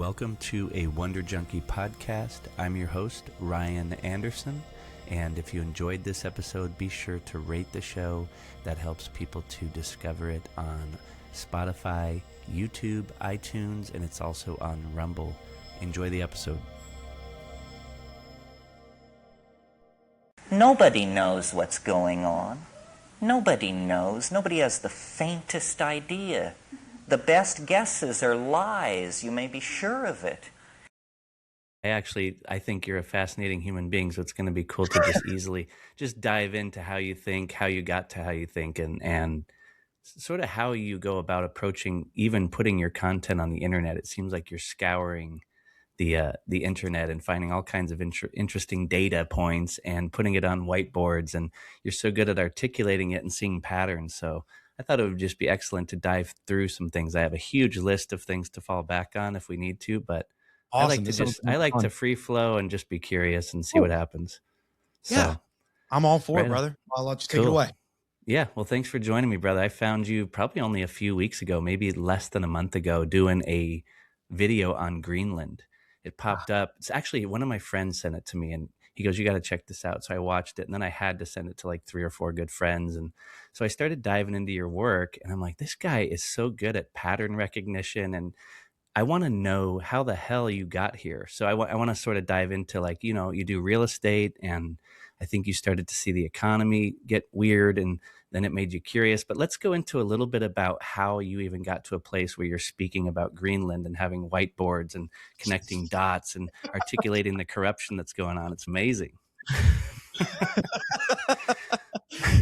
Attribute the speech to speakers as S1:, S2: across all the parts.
S1: Welcome to a Wonder Junkie podcast. I'm your host, Ryan Anderson, and if you enjoyed this episode, be sure to rate the show. That helps people to discover it on Spotify, YouTube, iTunes, and it's also on Rumble. Enjoy the episode.
S2: Nobody knows what's going on. Nobody knows. Nobody has the faintest idea. The best guesses are lies. You may be sure of it.
S1: I think you're a fascinating human being, so it's going to be cool to just easily just dive into how you think, how you got to how you think, and sort of how you go about approaching even putting your content on the internet. It seems like you're scouring the internet and finding all kinds of interesting data points and putting it on whiteboards, and you're so good at articulating it and seeing patterns. So I thought it would just be excellent to dive through some things. I have a huge list of things to fall back on if we need to, but
S3: awesome.
S1: I like to free flow and just be curious and see what happens. So,
S3: yeah, I'm all for it, brother. I'll let you take it away.
S1: Yeah, well, thanks for joining me, brother. I found you probably only a few weeks ago, maybe less than a month ago, doing a video on Greenland. It popped up. It's actually one of my friends sent it to me, and he goes, "You got to check this out." So I watched it, and then I had to send it to like 3 or 4 good friends. And so I started diving into your work, and I'm like, this guy is so good at pattern recognition, and I want to know how the hell you got here. So I want to sort of dive into, like, you know, you do real estate, and I think you started to see the economy get weird, and then it made you curious. But let's go into a little bit about how you even got to a place where you're speaking about Greenland and having whiteboards and connecting dots and articulating the corruption that's going on. It's amazing.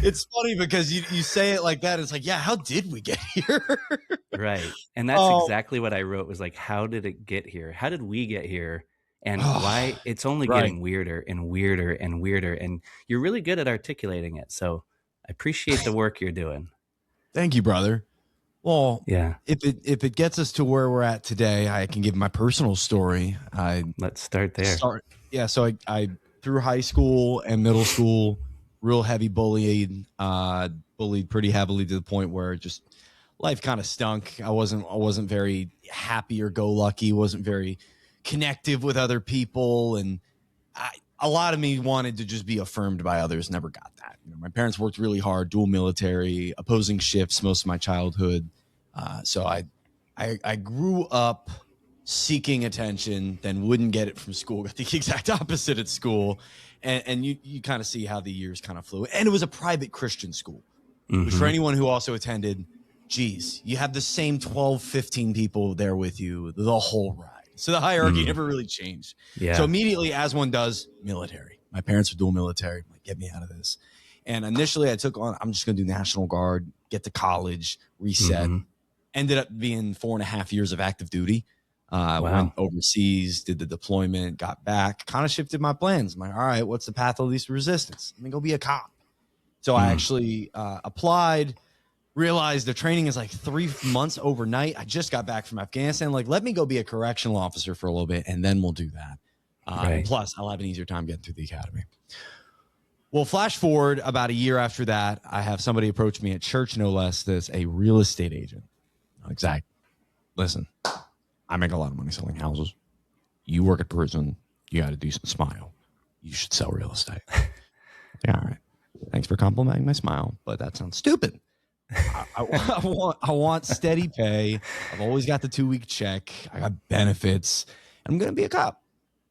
S3: It's funny because you say it like that. It's like, yeah, how did we get here?
S1: Right. And that's exactly what I wrote, was like, how did it get here? How did we get here? And why it's only getting weirder and weirder and weirder. And you're really good at articulating it. So I appreciate the work you're doing. Thank
S3: you, brother. Well, yeah. If it gets us to where we're at today, I can give my personal story.
S1: Let's start there.
S3: So I through high school and middle school, real heavy bullied pretty heavily, to the point where just life kind of stunk. I wasn't very happy or go lucky. Wasn't very connective with other people, and a lot of me wanted to just be affirmed by others. Never got that. You know, my parents worked really hard, dual military, opposing shifts most of my childhood. So I grew up seeking attention, then wouldn't get it from school. Got the exact opposite at school. And you kind of see how the years kind of flew. And it was a private Christian school, which for anyone who also attended, geez, you have the same 12, 15 people there with you the whole ride. So the hierarchy never really changed. Yeah. So immediately, as one does, military. My parents were dual military. I'm like, get me out of this. And initially I took on, I'm just going to do National Guard, get to college, reset. Ended up being 4.5 years of active duty. Went overseas, did the deployment, got back, kind of shifted my plans. I'm like, all right, what's the path of least resistance? Let me go be a cop. So I actually applied, realized the training is like 3 months overnight. I just got back from Afghanistan. Like, let me go be a correctional officer for a little bit, and then we'll do that. And plus, I'll have an easier time getting through the academy. Well, flash forward about a year after that, I have somebody approach me at church, no less, that's a real estate agent. Exact. Listen, I make a lot of money selling houses. You work at prison. You got a decent smile. You should sell real estate. Yeah, all right. Thanks for complimenting my smile, but that sounds stupid. I want steady pay. I've always got the 2-week check. I got benefits. I'm going to be a cop.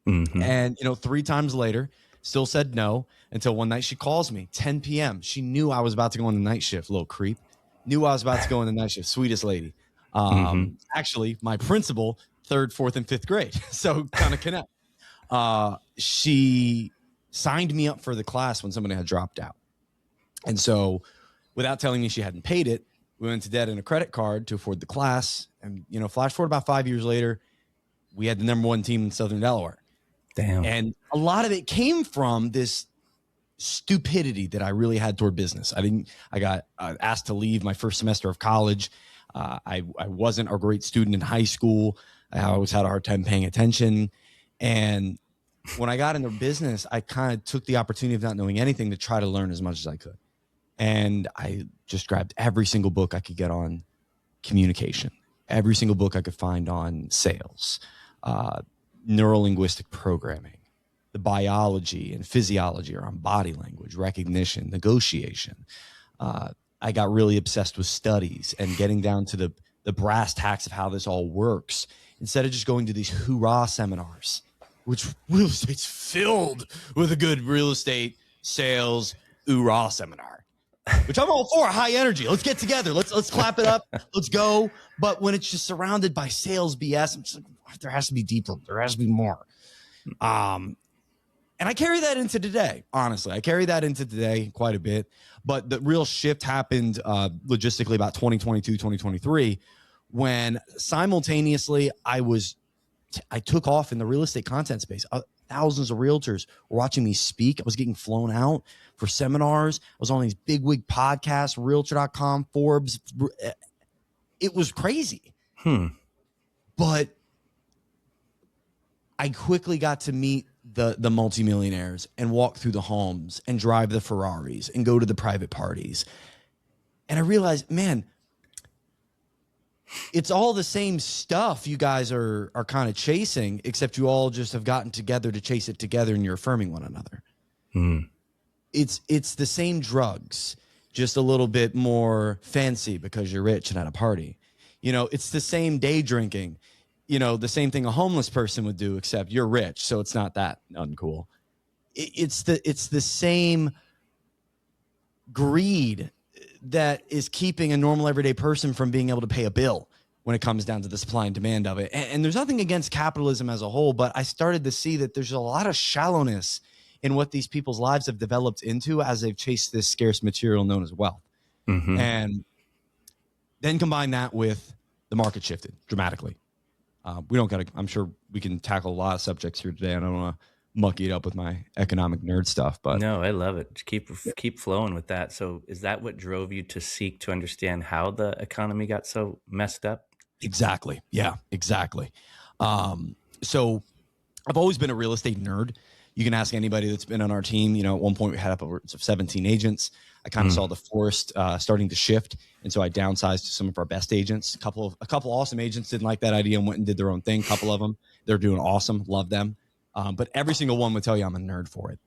S3: And, 3 times later, still said no, until one night she calls me, 10 p.m. She knew I was about to go on the night shift, little creep. Knew I was about to go on the night shift. Sweetest lady. Actually, my principal, 3rd, 4th, and 5th grade. So kind of connect. She signed me up for the class when somebody had dropped out. And so without telling me she hadn't paid it, we went to debt and a credit card to afford the class. And, flash forward about 5 years later, we had the #1 team in Southern Delaware.
S1: Damn.
S3: And a lot of it came from this stupidity that I really had toward business. I got asked to leave my first semester of college. I wasn't a great student in high school. I always had a hard time paying attention. And when I got into business, I kind of took the opportunity of not knowing anything to try to learn as much as I could. And I just grabbed every single book I could get on communication, every single book I could find on sales, uh, neurolinguistic programming, the biology and physiology around body language, recognition, negotiation. I got really obsessed with studies and getting down to the brass tacks of how this all works instead of just going to these hoorah seminars, which real estate's filled with a good real estate sales hoorah seminar, which I'm all for. High energy. Let's get together. Let's clap it up. Let's go. But when it's just surrounded by sales BS, I'm just like, there has to be deeper. There has to be more. And I carry that into today, honestly. I carry that into today quite a bit. But the real shift happened logistically about 2022, 2023, when simultaneously I took off in the real estate content space. Thousands of realtors were watching me speak. I was getting flown out for seminars. I was on these bigwig podcasts, Realtor.com, Forbes. It was crazy. But I quickly got to meet the multimillionaires and walk through the homes and drive the Ferraris and go to the private parties. And I realized, man, it's all the same stuff you guys are kind of chasing, except you all just have gotten together to chase it together and you're affirming one another. It's the same drugs, just a little bit more fancy because you're rich and at a party. You know, it's the same day drinking. You know, the same thing a homeless person would do, except you're rich, so it's not that uncool. It's the same greed that is keeping a normal everyday person from being able to pay a bill when it comes down to the supply and demand of it. And there's nothing against capitalism as a whole, but I started to see that there's a lot of shallowness in what these people's lives have developed into as they've chased this scarce material known as wealth. And then combine that with the market shifted dramatically. We don't got to, I'm sure we can tackle a lot of subjects here today. I don't want to mucky it up with my economic nerd stuff, but
S1: no, I love it. Just keep flowing with that. So is that what drove you to seek to understand how the economy got so messed up?
S3: Exactly. Yeah, exactly. So I've always been a real estate nerd. You can ask anybody that's been on our team. You know, at one point we had upwards of 17 agents. I kind of saw the forest starting to shift, and so I downsized to some of our best agents. A couple awesome agents didn't like that idea and went and did their own thing. A couple of them, they're doing awesome, love them. But every single one would tell you I'm a nerd for it.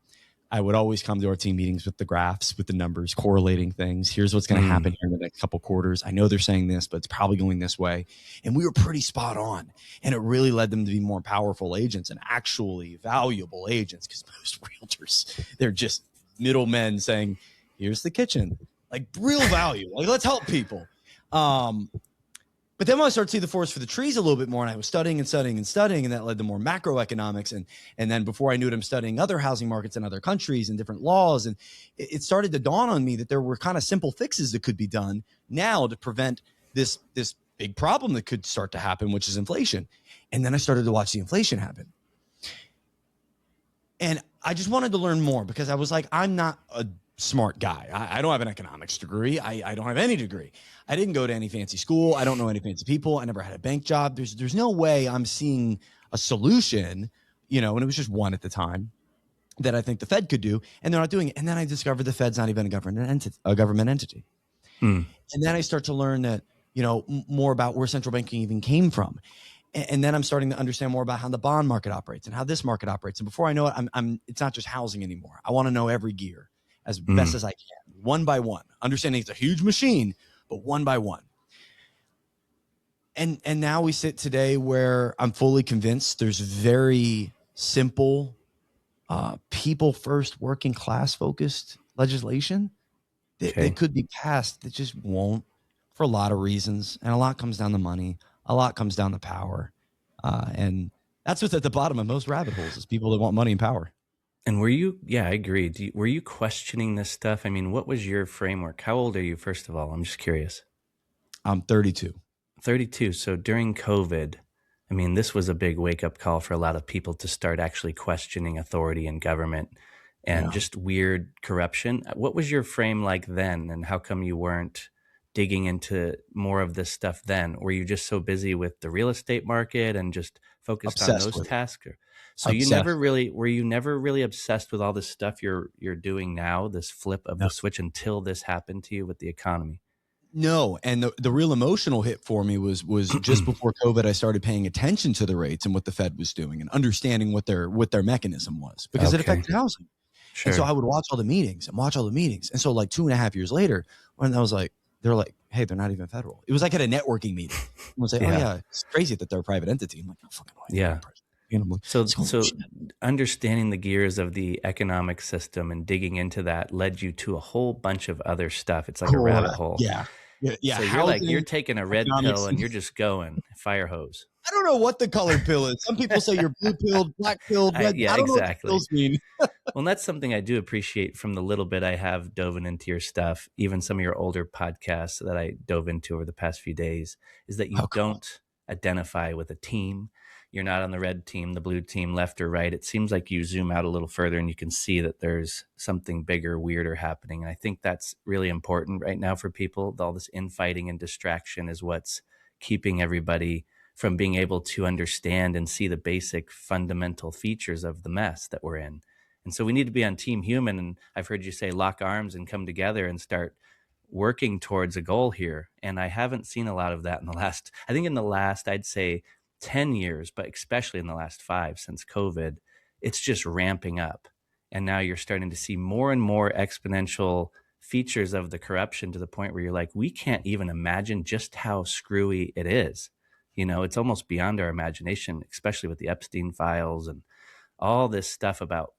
S3: I would always come to our team meetings with the graphs, with the numbers, correlating things. Here's what's going to happen here in the next couple quarters. I know they're saying this, but it's probably going this way. And we were pretty spot on. And it really led them to be more powerful agents and actually valuable agents, because most realtors, they're just middlemen saying, here's the kitchen, like real value. Like, let's help people. But then when I started to see the forest for the trees a little bit more, and I was studying, and that led to more macroeconomics. And then before I knew it, I'm studying other housing markets in other countries and different laws. And it started to dawn on me that there were kind of simple fixes that could be done now to prevent this big problem that could start to happen, which is inflation. And then I started to watch the inflation happen. And I just wanted to learn more, because I was like, I'm not a smart guy. I don't have an economics degree. I don't have any degree. I didn't go to any fancy school. I don't know any fancy people. I never had a bank job. There's no way I'm seeing a solution, you know, and it was just one at the time that I think the Fed could do, and they're not doing it. And then I discovered the Fed's not even a government entity. And then I start to learn that, you know, more about where central banking even came from. And then I'm starting to understand more about how the bond market operates and how this market operates. And before I know it, it's not just housing anymore. I want to know every gear as best as I can, one by one, understanding it's a huge machine, but one by one. And now we sit today where I'm fully convinced there's very simple, people first, working class focused legislation that could be passed that just won't, for a lot of reasons. And a lot comes down to money. A lot comes down to power. And that's what's at the bottom of most rabbit holes, is people that want money and power.
S1: And were you, yeah, I agree. Were you questioning this stuff? I mean, what was your framework? How old are you, first of all? I'm just curious.
S3: I'm 32.
S1: 32. So during COVID, I mean, this was a big wake-up call for a lot of people to start actually questioning authority and government and just weird corruption. What was your frame like then, and how come you weren't digging into more of this stuff then? Were you just so busy with the real estate market and just focused
S3: Obsessed
S1: on those
S3: with it.
S1: tasks? So
S3: Obsessed.
S1: were you never really obsessed with all this stuff you're doing now, this flip of the switch, until this happened to you with the economy?
S3: No, and the real emotional hit for me was just before COVID. I started paying attention to the rates and what the Fed was doing, and understanding what their mechanism was, because it
S1: Okay.
S3: affected housing. And so
S1: Sure.
S3: I would watch all the meetings and watch all the meetings. And so like 2.5 years later, when I was like, they're like, hey, they're not even federal. It was like at a networking meeting. I was like, oh
S1: Yeah.
S3: yeah, it's crazy that they're a private entity. I'm like, oh fucking way, they're not
S1: Yeah.
S3: a private entity. And I'm like,
S1: So,
S3: holy
S1: so
S3: shit.
S1: understanding the gears of the economic system and digging into that led you to a whole bunch of other stuff. It's like a rabbit
S3: Correct.
S1: hole.
S3: Yeah. Yeah.
S1: So you're
S3: Housing,
S1: taking a red
S3: economics.
S1: pill and you're just going fire hose.
S3: I don't know what the colored pill is. Some people say you're blue pilled, black pilled, red.
S1: Yeah,
S3: I don't know what the
S1: exactly.
S3: pills mean.
S1: Well, that's something I do appreciate from the little bit I have dove into your stuff, even some of your older podcasts that I dove into over the past few days, is that you
S3: Oh, cool.
S1: don't identify with a team. You're not on the red team, the blue team, left or right. It seems like you zoom out a little further and you can see that there's something bigger, weirder happening. And I think that's really important right now for people. All this infighting and distraction is what's keeping everybody from being able to understand and see the basic fundamental features of the mess that we're in. And so we need to be on team human. And I've heard you say lock arms and come together and start working towards a goal here. And I haven't seen a lot of that in the last, I think in the last, I'd say 10 years, but especially in the last 5 since COVID, it's just ramping up. And now you're starting to see more and more exponential features of the corruption to the point where you're like, we can't even imagine just how screwy it is. It's almost beyond our imagination, especially with the Epstein files and all this stuff about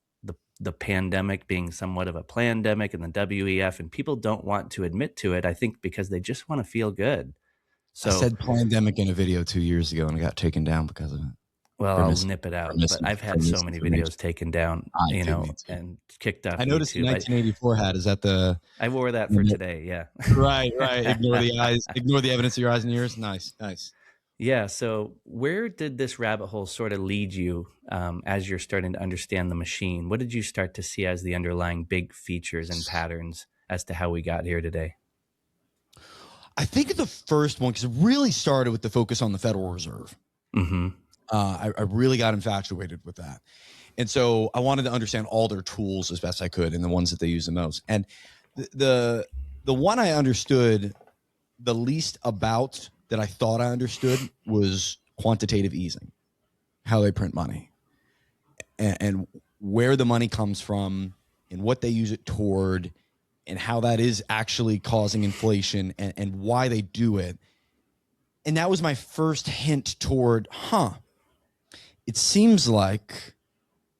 S1: the pandemic being somewhat of a plandemic and the WEF, and people don't want to admit to it, I think, because they just want to feel good.
S3: I
S1: So,
S3: said pandemic in a video 2 years ago and it got taken down because of it.
S1: well,
S3: For
S1: I'll
S3: mis
S1: nip it
S3: for
S1: out, but
S3: mis
S1: I've
S3: for
S1: had so many
S3: misinformation.
S1: videos taken down,
S3: I did, me too.
S1: and kicked off
S3: I noticed the
S1: YouTube.
S3: 1984 hat. Is that the
S1: I wore that for today. Yeah.
S3: right, right. Ignore the eyes, ignore the evidence of your eyes and ears. Nice, nice.
S1: Yeah. So, where did this rabbit hole sort of lead you as you're starting to understand the machine? What did you start to see as the underlying big features and patterns as to how we got here today?
S3: I think the first one, because it really started with the focus on the Federal Reserve.
S1: Mm-hmm.
S3: I really got infatuated with that. And so I wanted to understand all their tools as best I could and the ones that they use the most. And the one I understood the least about that I thought I understood was quantitative easing, how they print money and where the money comes from and what they use it toward and how that is actually causing inflation and why they do it. And that was my first hint toward, it seems like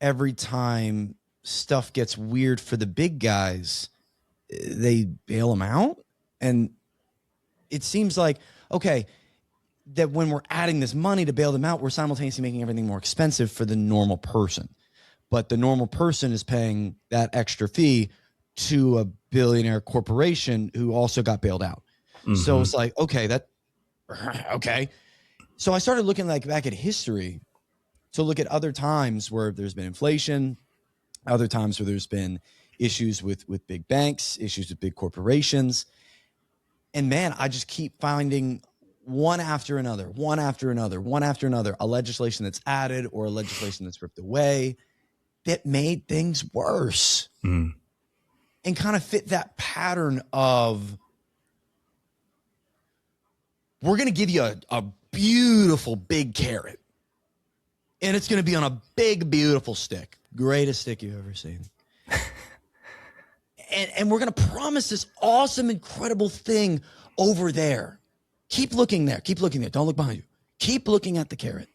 S3: every time stuff gets weird for the big guys, they bail them out. And it seems like, okay, that when we're adding this money to bail them out, we're simultaneously making everything more expensive for the normal person. But the normal person is paying that extra fee to a billionaire corporation who also got bailed out.
S1: Mm-hmm.
S3: So it's like, okay. So I started looking back at history to look at other times where there's been inflation, other times where there's been issues with big banks, issues with big corporations. And man, I just keep finding one after another, a legislation that's added or a legislation that's ripped away that made things worse.
S1: Mm.
S3: And kind of fit that pattern of, we're going to give you a beautiful big carrot. And it's going to be on a big, beautiful stick. Greatest stick you've ever seen. and we're going to promise this awesome, incredible thing over there. Keep looking there. Keep looking there. Don't look behind you. Keep looking at the carrot.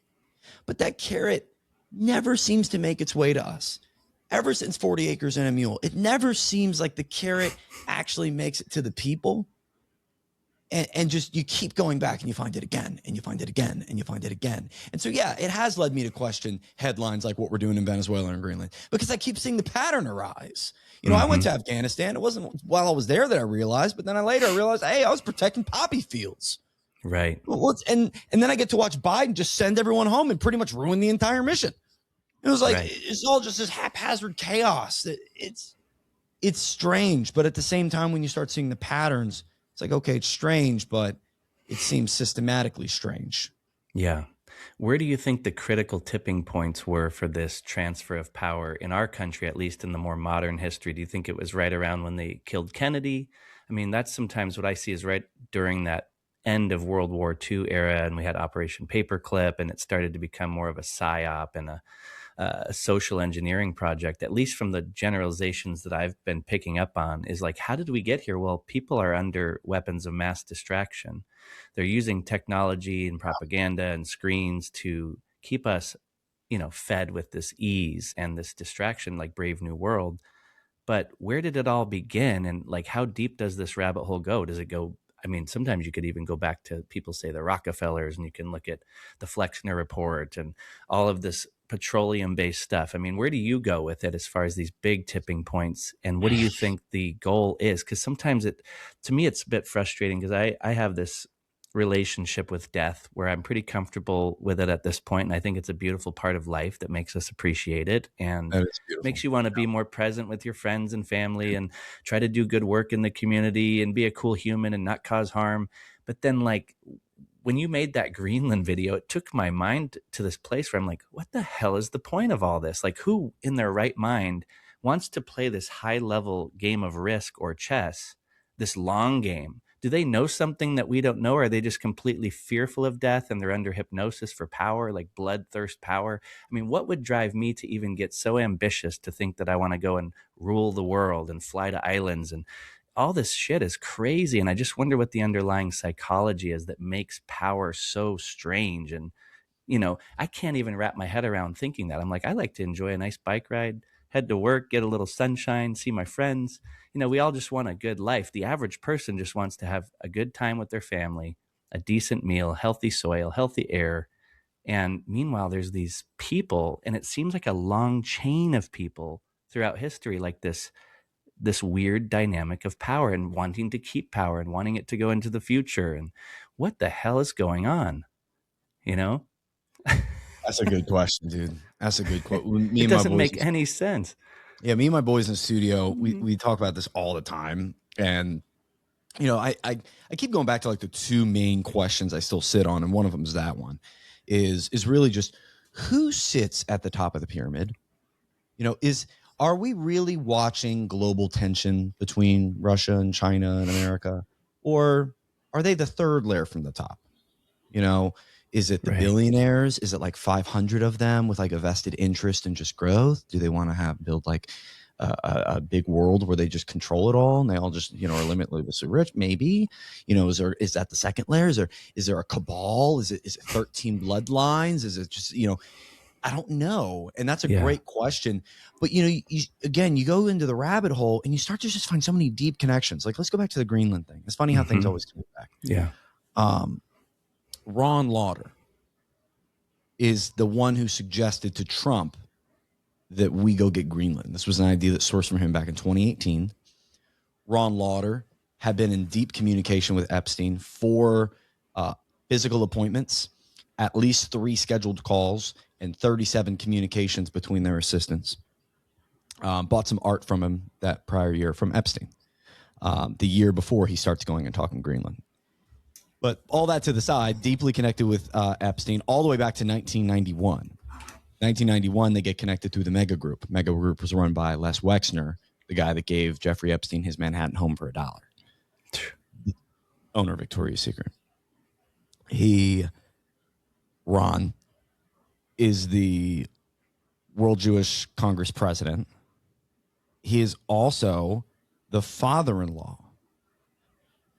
S3: But that carrot never seems to make its way to us. Ever since 40 Acres and a Mule, it never seems like the carrot actually makes it to the people. And just, you keep going back and you find it again and you find it again and you find it again. And so, yeah, it has led me to question headlines like what we're doing in Venezuela and Greenland, because I keep seeing the pattern arise. I went to Afghanistan. It wasn't while I was there that I realized, but then later I realized, hey, I was protecting poppy fields.
S1: Right.
S3: And then I get to watch Biden just send everyone home and pretty much ruin the entire mission. It was like, right. It's all just this haphazard chaos. It's strange. But at the same time, when you start seeing the patterns, it's like, okay, it's strange, but it seems systematically strange.
S1: Yeah. Where do you think the critical tipping points were for this transfer of power in our country, at least in the more modern history? Do you think it was right around when they killed Kennedy? I mean, that's sometimes what I see is right during that end of World War II era, and we had Operation Paperclip, and it started to become more of a psyop and a social engineering project, at least from the generalizations that I've been picking up on, is like, how did we get here? Well, people are under weapons of mass distraction. They're using technology and propaganda and screens to keep us, fed with this ease and this distraction, like Brave New World. But where did it all begin? And like, how deep does this rabbit hole go? Does it go? I mean, sometimes you could even go back to, people say, the Rockefellers, and you can look at the Flexner Report and all of this petroleum based stuff. I mean, where do you go with it as far as these big tipping points? And what do you think the goal is? Because sometimes to me, it's a bit frustrating, because I have this relationship with death where I'm pretty comfortable with it at this point. And I think it's a beautiful part of life that makes us appreciate it and
S3: That is beautiful.
S1: makes you want to be more present with your friends and family and try to do good work in the community and be a cool human and not cause harm. But then, like, when you made that Greenland video, it took my mind to this place where I'm like, what the hell is the point of all this? Like, who in their right mind wants to play this high level game of Risk or chess, this long game? Do they know something that we don't know? Or are they just completely fearful of death and they're under hypnosis for power, like bloodthirst power? I mean, what would drive me to even get so ambitious to think that I want to go and rule the world and fly to islands? And all this shit is crazy. And I just wonder what the underlying psychology is that makes power so strange. And, I can't even wrap my head around thinking that. I'm like, I like to enjoy a nice bike ride, head to work, get a little sunshine, see my friends. We all just want a good life. The average person just wants to have a good time with their family, a decent meal, healthy soil, healthy air. And meanwhile, there's these people, and it seems like a long chain of people throughout history, like this weird dynamic of power and wanting to keep power and wanting it to go into the future. And what the hell is going on? You know,
S3: That's a good question, dude. That's a good quote. Me
S1: it
S3: and my
S1: doesn't
S3: boys,
S1: make any sense.
S3: yeah, me and my boys in the studio,
S1: Mhm.
S3: we talk about this all the time. And I keep going back to like the two main questions I still sit on, and one of them is that one is really just who sits at the top of the pyramid. Is Are we really watching global tension between Russia and China and America, or are they the third layer from the top? You know, is it the
S1: Right.
S3: billionaires? Is it like 500 of them with like a vested interest in just growth? Do they want to build like a big world where they just control it all and they all just are limitlessly rich? Maybe. Is that the second layer? Is there a cabal? Is it 13 bloodlines? Is it just I don't know. And that's a
S1: Yeah.
S3: great question. But, again, you go into the rabbit hole and you start to just find so many deep connections. Like, let's go back to the Greenland thing. It's funny how things
S1: Mhm.
S3: always come back.
S1: Yeah.
S3: Um, Ron Lauder is the one who suggested to Trump that we go get Greenland. This was an idea that sourced from him back in 2018. Ron Lauder had been in deep communication with Epstein for physical appointments, at least 3 scheduled calls, and 37 communications between their assistants. Bought some art from him that prior year from Epstein, the year before he starts going and talking Greenland. But all that to the side, deeply connected with Epstein all the way back to 1991. 1991, they get connected through the Mega Group. Mega Group was run by Les Wexner, the guy that gave Jeffrey Epstein his Manhattan home for $1. Owner of Victoria's Secret. Ron, is the World Jewish Congress president. He is also the father-in-law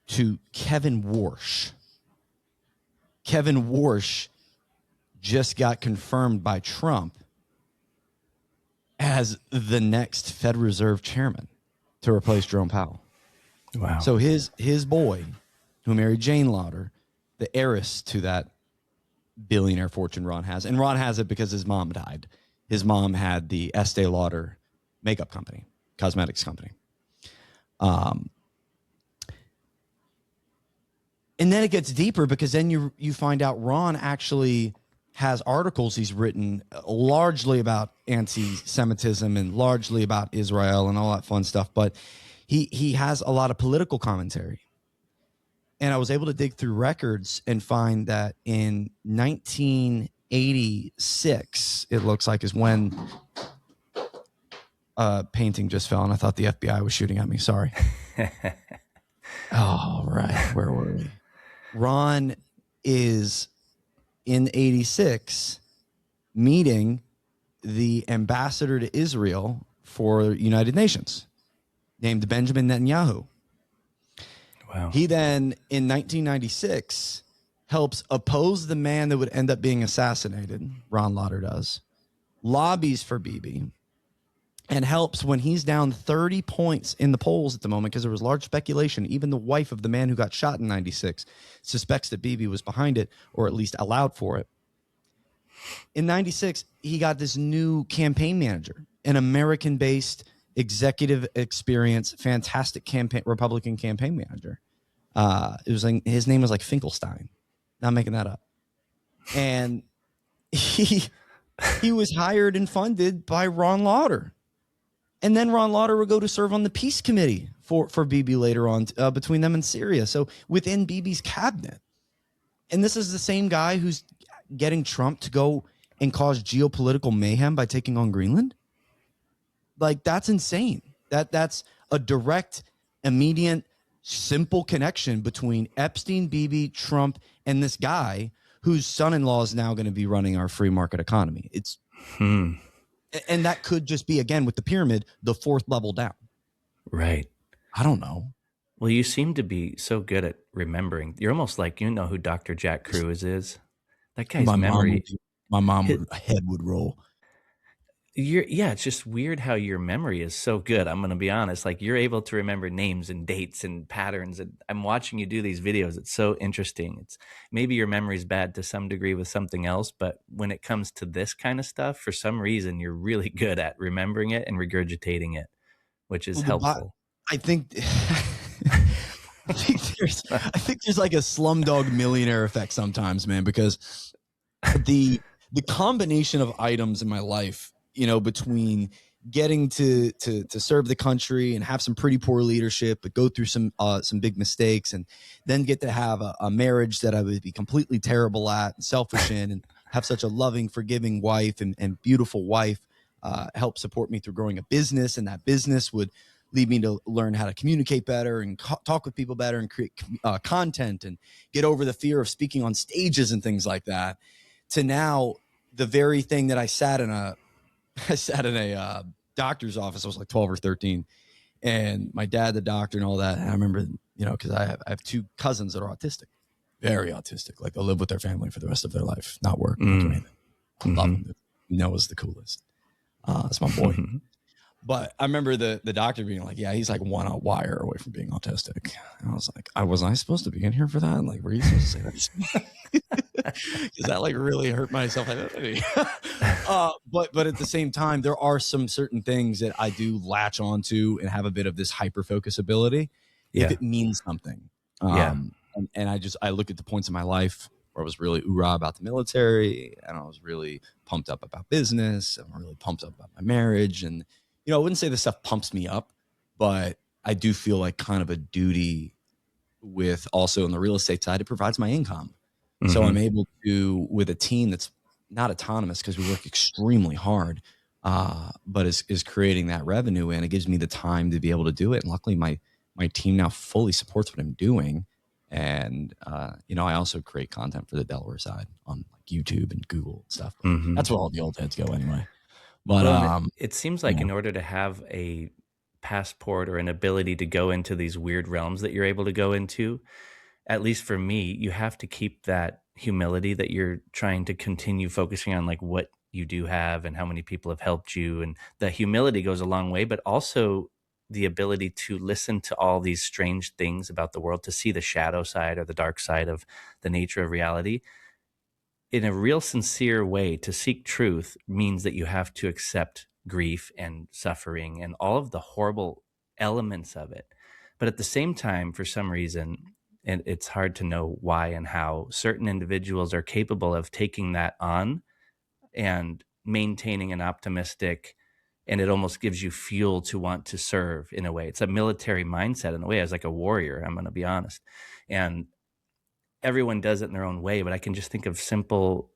S3: to Kevin Warsh. Kevin Warsh just got confirmed by Trump as the next Fed Reserve chairman to replace Jerome Powell.
S1: Wow.
S3: So his boy, who married Jane Lauder, the heiress to that billionaire fortune Ron has, and Ron has it because his mom died. His mom had the Estee Lauder makeup company, cosmetics company. And then it gets deeper because then you find out Ron actually has articles he's written largely about anti-Semitism and largely about Israel and all that fun stuff. But he has a lot of political commentary. And I was able to dig through records and find that in 1986, it looks like, is when a painting just fell. And I thought the FBI was shooting at me. Sorry. Oh, right. Where were we? Ron is in 86 meeting the ambassador to Israel for United Nations named Benjamin Netanyahu.
S1: Wow.
S3: He then, in 1996, helps oppose the man that would end up being assassinated. Ron Lauder does. Lobbies for Bibi and helps when he's down 30 points in the polls at the moment because there was large speculation. Even the wife of the man who got shot in 96 suspects that Bibi was behind it or at least allowed for it. In 96, he got this new campaign manager, an American-based executive experience, fantastic Republican campaign manager. It was like his name was like Finkelstein. Not making that up. And he was hired and funded by Ron Lauder. And then Ron Lauder would go to serve on the peace committee for Bibi later on between them and Syria. So within Bibi's cabinet. And this is the same guy who's getting Trump to go and cause geopolitical mayhem by taking on Greenland. Like, that's insane. That's a direct, immediate, simple connection between Epstein, Bibi, Trump, and this guy whose son-in-law is now going to be running our free market economy. And that could just be, again, with the pyramid, the fourth level down.
S1: Right.
S3: I don't know.
S1: Well, you seem to be so good at remembering. You're almost like you know who Dr. Jack Cruz is. That guy's memory.
S3: My head would roll.
S1: It's just weird how your memory is so good. I'm going to be honest. Like, you're able to remember names and dates and patterns. And I'm watching you do these videos. It's so interesting. It's maybe your memory's bad to some degree with something else, but when it comes to this kind of stuff, for some reason, you're really good at remembering it and regurgitating it, which is helpful.
S3: I think I think there's like a Slumdog Millionaire effect sometimes, man, because the combination of items in my life, you know, between getting to serve the country and have some pretty poor leadership, but go through some big mistakes, and then get to have a marriage that I would be completely terrible at and selfish in, and have such a loving, forgiving wife and beautiful wife help support me through growing a business, and that business would lead me to learn how to communicate better and talk with people better and create content and get over the fear of speaking on stages and things like that. To now, the very thing that I sat in a doctor's office. I was like 12 or 13, and my dad, the doctor, and all that. And I remember, you know, because I have two cousins that are autistic, very autistic. Like, they'll live with their family for the rest of their life, not work, not do anything. I love him. Noah's the coolest. It's my boy. But I remember the doctor being like, yeah, he's like one wire away from being autistic. And I was like, was I supposed to be in here for that? Like, were you supposed to say that? Because that like really hurt my self-identity. But at the same time, there are some certain things that I do latch onto and have a bit of this hyper-focus ability if it means something. And I look at the points in my life where I was really oorah about the military, and I was really pumped up about business, and I'm really pumped up about my marriage. And, you know, I wouldn't say this stuff pumps me up, but I do feel like kind of a duty with also on the real estate side, it provides my income. So I'm able to, with a team that's not autonomous because we work extremely hard, but is creating that revenue, and it gives me the time to be able to do it. And luckily my team now fully supports what I'm doing. And, you know, I also create content for the Delaware side on like YouTube and Google and stuff. That's where all the old heads go anyway. But
S1: it seems like in order to have a passport or an ability to go into these weird realms that you're able to go into, at least for me, you have to keep that humility that you're trying to continue focusing on, like what you do have and how many people have helped you. And the humility goes a long way, but also the ability to listen to all these strange things about the world, to see the shadow side or the dark side of the nature of reality in a real sincere way. To seek truth means that you have to accept grief and suffering and all of the horrible elements of it. But at the same time, for some reason, and it's hard to know why and how, certain individuals are capable of taking that on and maintaining an optimistic, and it almost gives you fuel to want to serve in a way. It's a military mindset in a way. As like a warrior, I'm going to be honest. And everyone does it in their own way, but I can just think of simple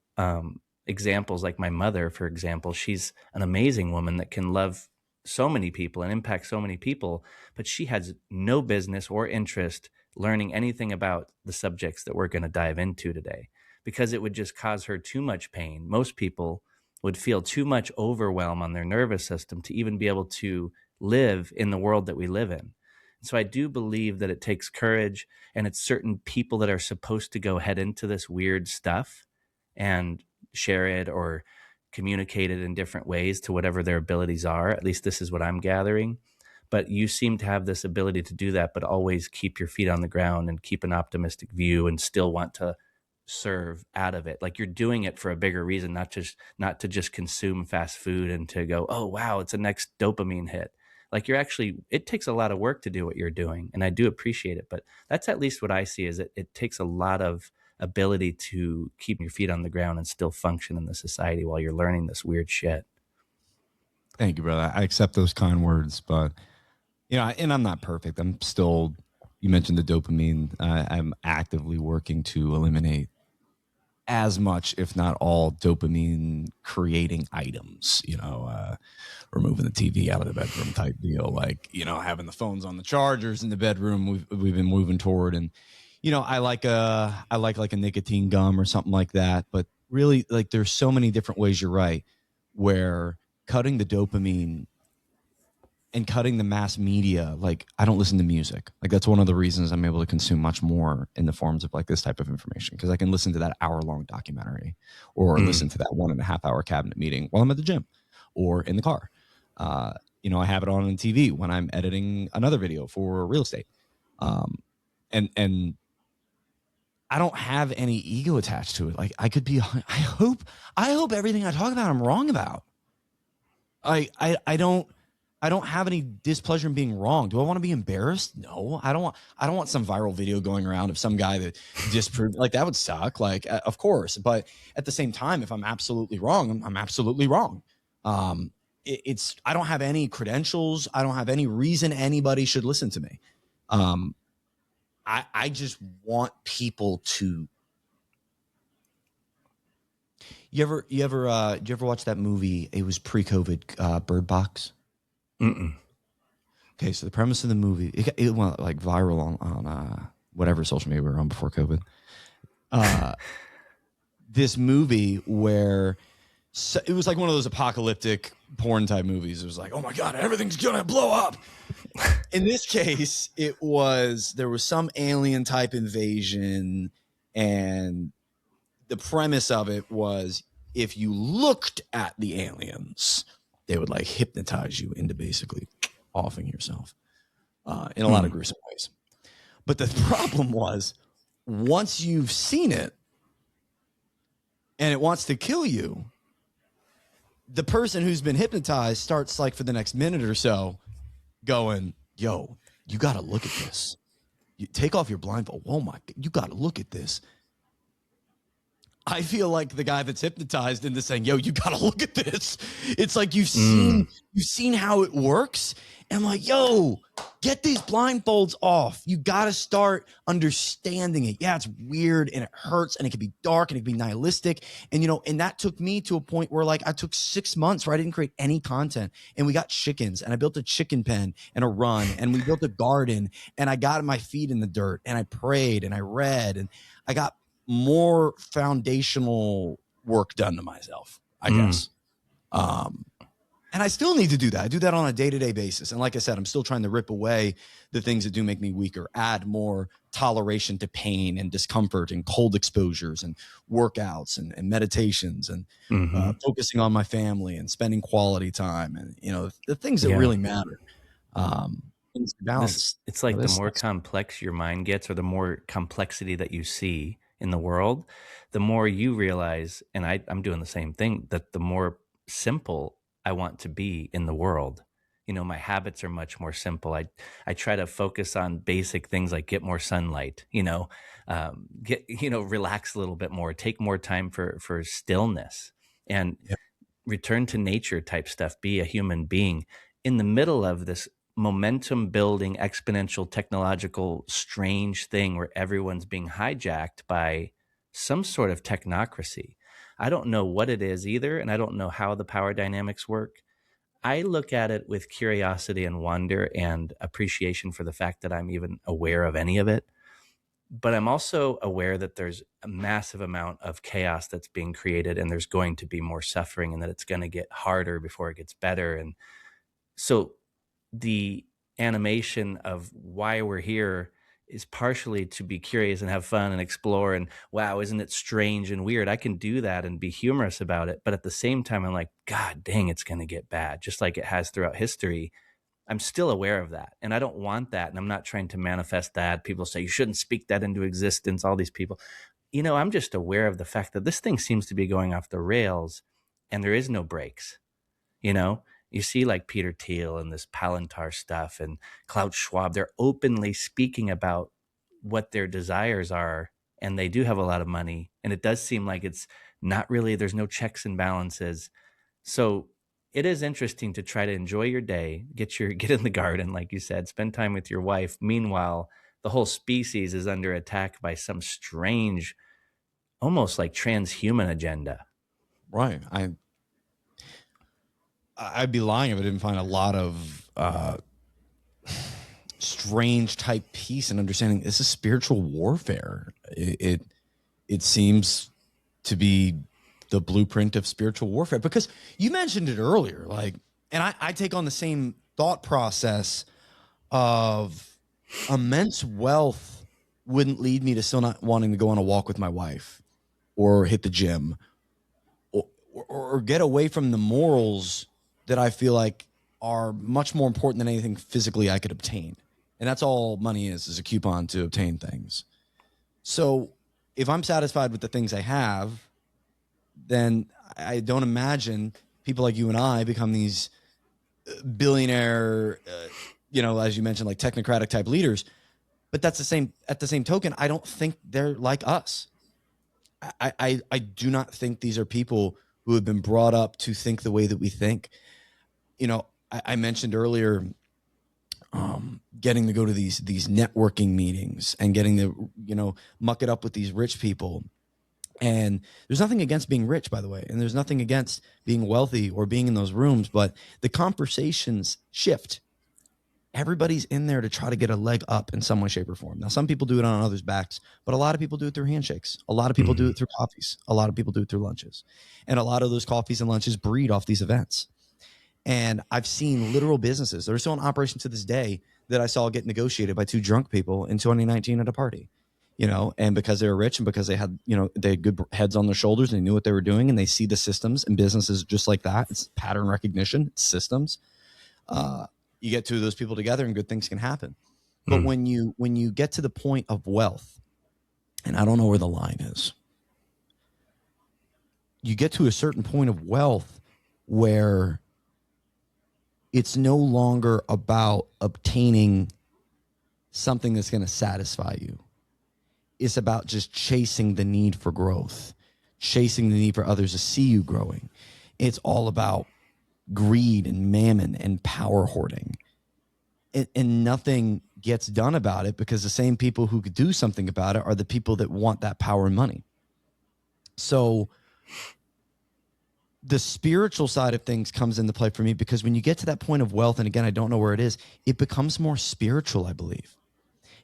S1: examples like my mother, for example. She's an amazing woman that can love so many people and impact so many people, but she has no business or interest learning anything about the subjects that we're going to dive into today, because it would just cause her too much pain. Most people would feel too much overwhelm on their nervous system to even be able to live in the world that we live in. So I do believe that it takes courage, and it's certain people that are supposed to go head into this weird stuff and share it or communicate it in different ways to whatever their abilities are. At least this is what I'm gathering. But you seem to have this ability to do that, but always keep your feet on the ground and keep an optimistic view and still want to serve out of it. Like you're doing it for a bigger reason, not to just consume fast food and to go, oh wow, it's a next dopamine hit. Like you're actually, it takes a lot of work to do what you're doing. And I do appreciate it. But that's at least what I see, is it takes a lot of ability to keep your feet on the ground and still function in the society while you're learning this weird shit.
S3: Thank you, brother. I accept those kind words, but and I'm not perfect. I'm still. You mentioned the dopamine. I'm actively working to eliminate as much, if not all, dopamine creating items. Removing the TV out of the bedroom type deal. Like having the phones on the chargers in the bedroom. We've been moving toward, and I like like a nicotine gum or something like that. But really, like there's so many different ways. You're right, where cutting the dopamine and cutting the mass media. Like I don't listen to music. Like that's one of the reasons I'm able to consume much more in the forms of like this type of information, because I can listen to that hour-long documentary or listen to that 1.5-hour cabinet meeting while I'm at the gym or in the car. I have it on TV when I'm editing another video for real estate. And I don't have any ego attached to it. Like I could be, I hope everything I talk about, I'm wrong about. I don't have any displeasure in being wrong. Do I want to be embarrassed? No, I don't want some viral video going around of some guy that disproved, like that would suck. Like, of course, but at the same time, if I'm absolutely wrong, I'm absolutely wrong. I don't have any credentials. I don't have any reason anybody should listen to me. I just want people to. You ever watch that movie? It was pre-COVID, Bird Box.
S1: Mm-mm.
S3: Okay, so the premise of the movie, it went like viral on whatever social media we were on before COVID. This movie where it was like one of those apocalyptic porn type movies. It was like, oh my God, everything's gonna blow up. In this case, there was some alien type invasion, and the premise of it was if you looked at the aliens, they would like hypnotize you into basically offing yourself in a lot of gruesome ways. But the problem was, once you've seen it and it wants to kill you, the person who's been hypnotized starts like for the next minute or so going, yo, you got to look at this. You take off your blindfold. Oh my, you got to look at this. I feel like the guy that's hypnotized into saying, yo, you got to look at this. It's like you've seen how it works. And I'm like, yo, get these blindfolds off. You got to start understanding it. Yeah, it's weird and it hurts and it can be dark and it can be nihilistic. And, and that took me to a point where like I took 6 months where I didn't create any content, and we got chickens, and I built a chicken pen and a run, and we built a garden, and I got my feet in the dirt, and I prayed and I read, and I got more foundational work done to myself, I guess. And I still need to do that. I do that on a day-to-day basis. And like I said, I'm still trying to rip away the things that do make me weaker, add more toleration to pain and discomfort and cold exposures and workouts and meditations and focusing on my family and spending quality time and, the things that really matter. Balance.
S1: It's like the more complex your mind gets, or the more complexity that you see in the world, the more you realize, and I'm doing the same thing, that the more simple I want to be in the world. My habits are much more simple. I try to focus on basic things like get more sunlight, relax a little bit more, take more time for stillness, and return to nature type stuff, be a human being in the middle of this momentum building, exponential, technological, strange thing where everyone's being hijacked by some sort of technocracy. I don't know what it is either, and I don't know how the power dynamics work. I look at it with curiosity and wonder and appreciation for the fact that I'm even aware of any of it. But I'm also aware that there's a massive amount of chaos that's being created, and there's going to be more suffering, and that it's going to get harder before it gets better. And so the animation of why we're here is partially to be curious and have fun and explore, and wow, isn't it strange and weird? I can do that and be humorous about it. But at the same time, I'm like, God dang, it's going to get bad, just like it has throughout history. I'm still aware of that, and I don't want that, and I'm not trying to manifest that. People say you shouldn't speak that into existence, all these people. I'm just aware of the fact that this thing seems to be going off the rails, and there is no breaks. you know you see like Peter Thiel and this Palantir stuff and Klaus Schwab. They're openly speaking about what their desires are, and they do have a lot of money, and it does seem like it's not really, there's no checks and balances. So it is interesting to try to enjoy your day, get in the garden, like you said, spend time with your wife. Meanwhile, the whole species is under attack by some strange, almost like transhuman agenda.
S3: Right. I'd be lying if I didn't find a lot of strange type peace and understanding. This is spiritual warfare. It seems to be the blueprint of spiritual warfare, because you mentioned it earlier, like, and I take on the same thought process of immense wealth wouldn't lead me to still not wanting to go on a walk with my wife or hit the gym or get away from the morals that I feel like are much more important than anything physically I could obtain. And that's all money is a coupon to obtain things. So if I'm satisfied with the things I have, then I don't imagine people like you and I become these billionaire, as you mentioned, like technocratic type leaders. But that's at the same token, I don't think they're like us. I do not think these are people who have been brought up to think the way that we think. I mentioned earlier, getting to go to these networking meetings and getting to, muck it up with these rich people. And there's nothing against being rich, by the way. And there's nothing against being wealthy or being in those rooms, but the conversations shift. Everybody's in there to try to get a leg up in some way, shape, or form. Now, some people do it on others' backs, but a lot of people do it through handshakes. A lot of people do it through coffees. A lot of people do it through lunches. And a lot of those coffees and lunches breed off these events. And I've seen literal businesses that are still in operation to this day that I saw get negotiated by two drunk people in 2019 at a party, and because they were rich and because they had good heads on their shoulders and they knew what they were doing, and they see the systems and businesses just like that. It's pattern recognition, it's systems. You get two of those people together and good things can happen. But when you get to the point of wealth, and I don't know where the line is, you get to a certain point of wealth where it's no longer about obtaining something that's going to satisfy you. It's about just chasing the need for growth, chasing the need for others to see you growing. It's all about greed and mammon and power hoarding. And nothing gets done about it because the same people who could do something about it are the people that want that power and money. So the spiritual side of things comes into play for me, because when you get to that point of wealth, and again, I don't know where it is, it becomes more spiritual, I believe.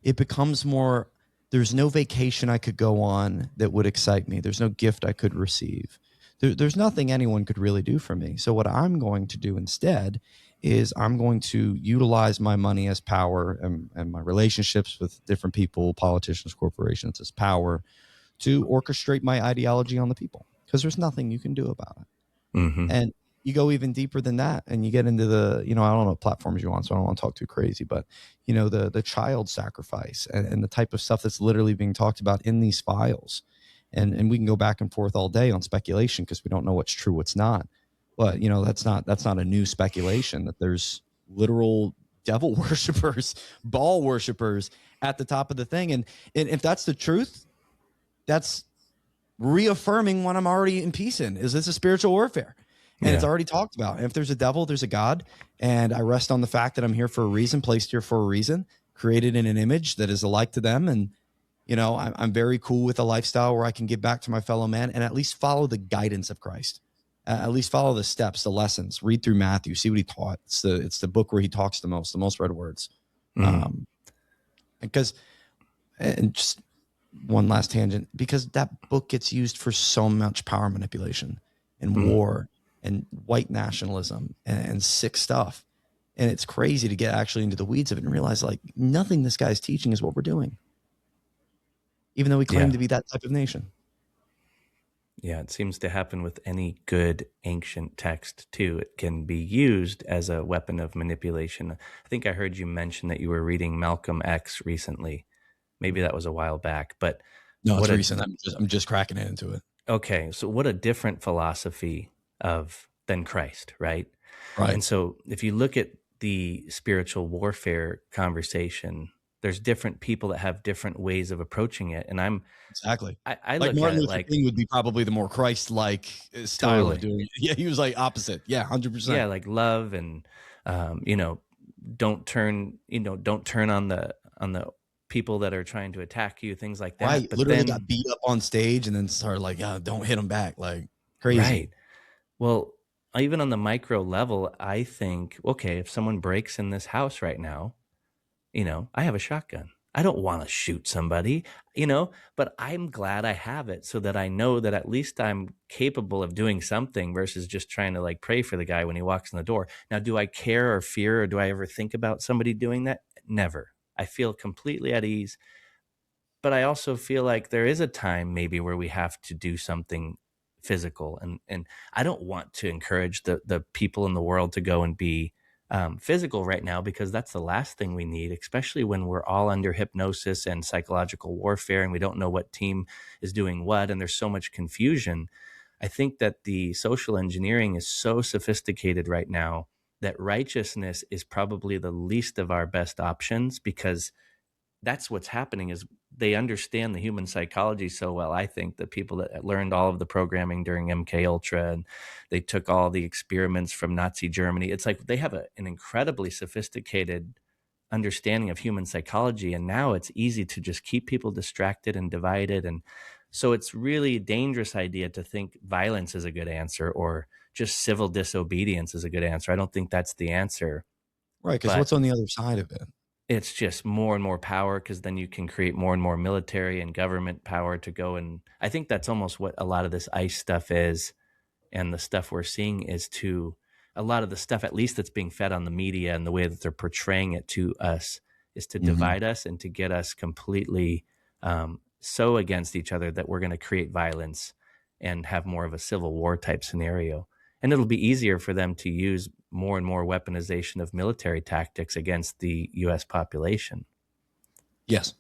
S3: It becomes more, there's no vacation I could go on that would excite me. There's no gift I could receive. There's nothing anyone could really do for me. So what I'm going to do instead is I'm going to utilize my money as power, and my relationships with different people, politicians, corporations, as power to orchestrate my ideology on the people, because there's nothing you can do about it. And you go even deeper than that, and you get into the, I don't know what platforms you want, so I don't want to talk too crazy, but the child sacrifice and the type of stuff that's literally being talked about in these files. And we can go back and forth all day on speculation because we don't know what's true, what's not. But that's not a new speculation, that there's literal devil worshipers, ball worshipers at the top of the thing. And if that's the truth, that's reaffirming what I'm already in peace in, is this a spiritual warfare. And it's already talked about. And if there's a devil, there's a God. And I rest on the fact that I'm here for a reason, placed here for a reason, created in an image that is alike to them. And, I'm very cool with a lifestyle where I can give back to my fellow man and at least follow the guidance of Christ. At least follow the steps, the lessons. Read through Matthew, see what he taught. It's the book where he talks the most read words.
S1: Mm,
S3: Um, because and just one last tangent, because that book gets used for so much power manipulation and
S1: mm,
S3: war and white nationalism and sick stuff. And it's crazy to get actually into the weeds of it and realize like nothing this guy's teaching is what we're doing, even though we claim
S1: yeah.
S3: to be that type of nation.
S1: Yeah, it seems to happen with any good ancient text too. It can be used as a weapon of manipulation. I think I heard you mention that you were reading Malcolm X recently. Maybe that was a while back, but
S3: No, it's
S1: what a
S3: recent. I'm just cracking into it.
S1: okay, so what a different philosophy of than Christ, right?
S3: Right.
S1: And so if you look at the spiritual warfare conversation, there's different people that have different ways of approaching it. And
S3: Exactly.
S1: I
S3: Like
S1: look at
S3: Martin
S1: it
S3: Luther
S1: like
S3: King would be probably the more Christ-like style of
S1: totally,
S3: doing it. Yeah, he was like opposite. Yeah,
S1: yeah,
S3: 100%.
S1: like love and you know, don't turn on the people that are trying to attack you, things like that.
S3: Right.
S1: But
S3: Literally
S1: then
S3: got beat up on stage and then started like, don't hit him back. Like crazy.
S1: right. Well, even on the micro level, I think, okay, if someone breaks in this house right now, I have a shotgun. I don't want to shoot somebody, but I'm glad I have it so that I know that at least I'm capable of doing something versus just trying to like pray for the guy when he walks in the door. Now, do I care or fear or do I ever think about somebody doing that? Never. I feel completely at ease, but I also feel like there is a time maybe where we have to do something physical, and I don't want to encourage the people in the world to go and be physical right now because that's the last thing we need, especially when we're all under hypnosis and psychological warfare and we don't know what team is doing what and there's so much confusion. I think that the social engineering is so sophisticated right now that righteousness is probably the least of our best options because that's what's happening is they understand the human psychology so well. I think the people that learned all of the programming during MK Ultra and they took all the experiments from Nazi Germany. It's like they have an incredibly sophisticated understanding of human psychology, and now it's easy to just keep people distracted and divided. And so it's really a dangerous idea to think violence is a good answer or just civil disobedience is a good answer. I don't think that's the answer,
S3: Right. Because
S1: but
S3: what's on the other side of it?
S1: it's just more and more power because then you can create more and more military and government power to go. And I think that's almost what a lot of this ICE stuff is. And the stuff we're seeing is to a lot of the stuff, at least that's being fed on the media and the way that they're portraying it to us, is to
S3: Hmm.
S1: divide us and to get us completely so against each other that we're going to create violence and have more of a civil war type scenario. And it'll be easier for them to use more and more weaponization of military tactics against the US population.
S3: Yes.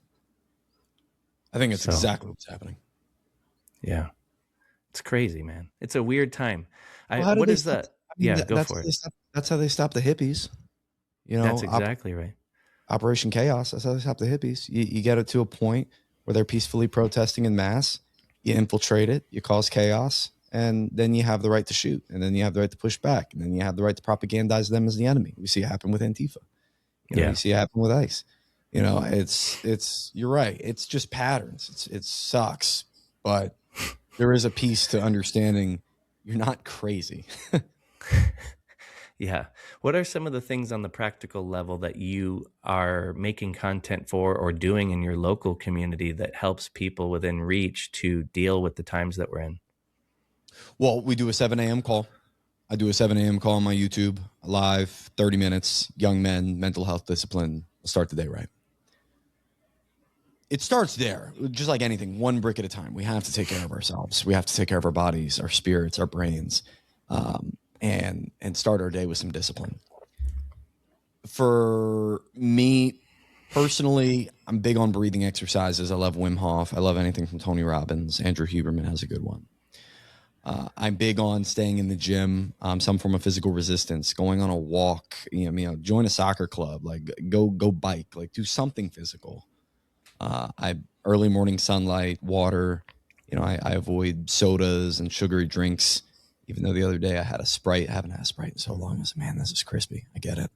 S3: I think it's
S1: So,
S3: exactly what's happening.
S1: yeah, it's crazy, man. It's a weird time.
S3: Well, how did
S1: What
S3: they
S1: is
S3: stop?
S1: that?
S3: I mean,
S1: Yeah, go for it.
S3: that's how they stopped the hippies. You
S1: That's
S3: know,
S1: exactly right.
S3: Operation Chaos. That's how they stopped the hippies. You get it to a point where they're peacefully protesting in mass. You infiltrate it. You cause chaos, and then you have the right to shoot, and then you have the right to push back, and then you have the right to propagandize them as the enemy. We see it happen with Antifa. You
S1: Yeah.
S3: see it happen with ICE. It's you're right. It's just patterns. It sucks, but there is a piece to understanding you're not crazy.
S1: Yeah. What are some of the things on the practical level that you are making content for or doing in your local community that helps people within reach to deal with the times that we're in?
S3: Well, we do a 7 a.m. call. I do a 7 a.m. call on my YouTube, live, 30 minutes, young men, mental health discipline. Start the day right. It starts there, just like anything, one brick at a time. We have to take care of ourselves. We have to take care of our bodies, our spirits, our brains, and start our day with some discipline. For me personally, I'm big on breathing exercises. I love Wim Hof. I love anything from Tony Robbins. Andrew Huberman has a good one. I'm big on staying in the gym, some form of physical resistance, going on a walk, join a soccer club, like go bike, like do something physical. I early morning sunlight, water. I avoid sodas and sugary drinks. Even though the other day I had a Sprite, I haven't had a Sprite in so long. I was like, man, this is crispy. I get it.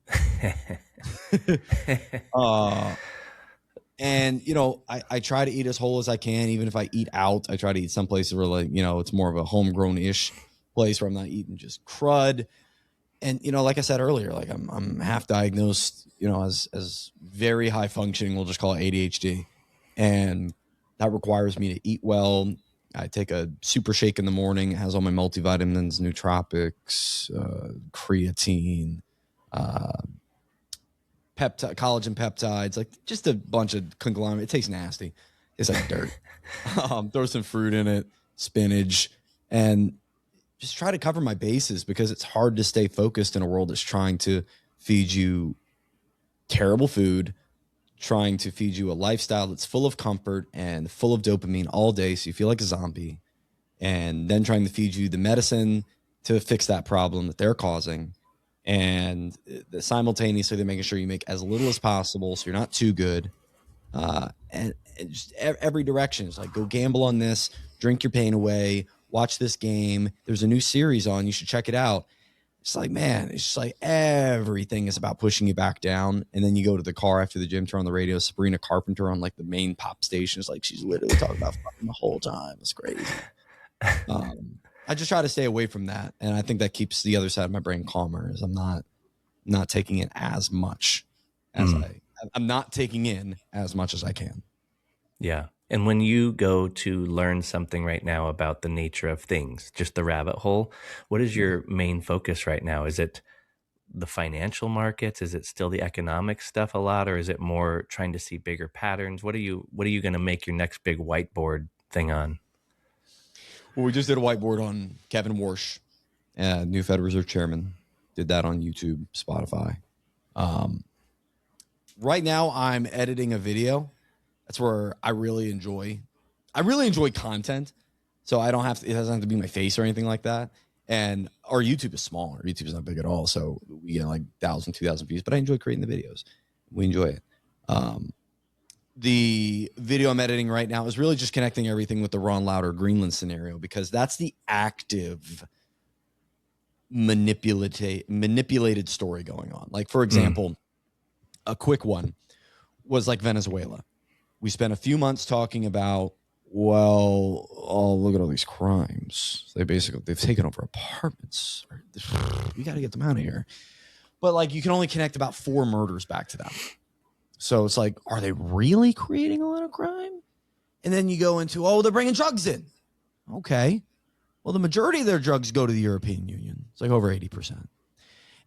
S3: And I try to eat as whole as I can. Even if I eat out, I try to eat some places where it's more of a homegrown ish place where I'm not eating just crud. And like I said earlier, like I'm half diagnosed, as very high functioning. We'll just call it ADHD, and that requires me to eat well. I take a super shake in the morning. It has all my multivitamins, nootropics, creatine, uh, collagen peptides, like just a bunch of conglomerate. It tastes nasty. It's like dirt. Throw some fruit in it, spinach, and just try to cover my bases, because it's hard to stay focused in a world that's trying to feed you terrible food, trying to feed you a lifestyle that's full of comfort and full of dopamine all day, so you feel like a zombie, and then trying to feed you the medicine to fix that problem that they're causing. And simultaneously, they're making sure you make as little as possible so you're not too good. And just every direction is like, go gamble on this, drink your pain away, watch this game. There's a new series on, you should check it out. It's like, man, it's just like everything is about pushing you back down. And then you go to the car after the gym, turn on the radio, Sabrina Carpenter on like the main pop station. It's like, she's literally talking about fucking the whole time. It's crazy. I just try to stay away from that. And I think that keeps the other side of my brain calmer, as I'm not taking in as much as I'm not taking in as much as I can.
S1: Yeah. And when you go to learn something right now about the nature of things, just the rabbit hole, what is your main focus right now? Is it the financial markets? Is it still the economic stuff a lot, or is it more trying to see bigger patterns? What are you going to make your next big whiteboard thing on?
S3: Well, we just did a whiteboard on Kevin Warsh, new Federal Reserve Chairman. Did that on YouTube, Spotify. Right now, I'm editing a video. That's where I really enjoy content. So I don't have to, it doesn't have to be my face or anything like that. And our YouTube is small. Our YouTube is not big at all. So we get like 1,000, 2,000 views, but I enjoy creating the videos. We enjoy it. The video I'm editing right now is really just connecting everything with the Ron Lauder Greenland scenario, because that's the active manipulated story going on. Like, for example, a quick one was like Venezuela. We spent a few months talking about, well, oh, look at all these crimes. They've taken over apartments. We got to get them out of here. But like, you can only connect about 4 murders back to them. So it's like, are they really creating a lot of crime? And then you go into, oh, they're bringing drugs in. Okay. Well, the majority of their drugs go to the European Union. It's like over 80%.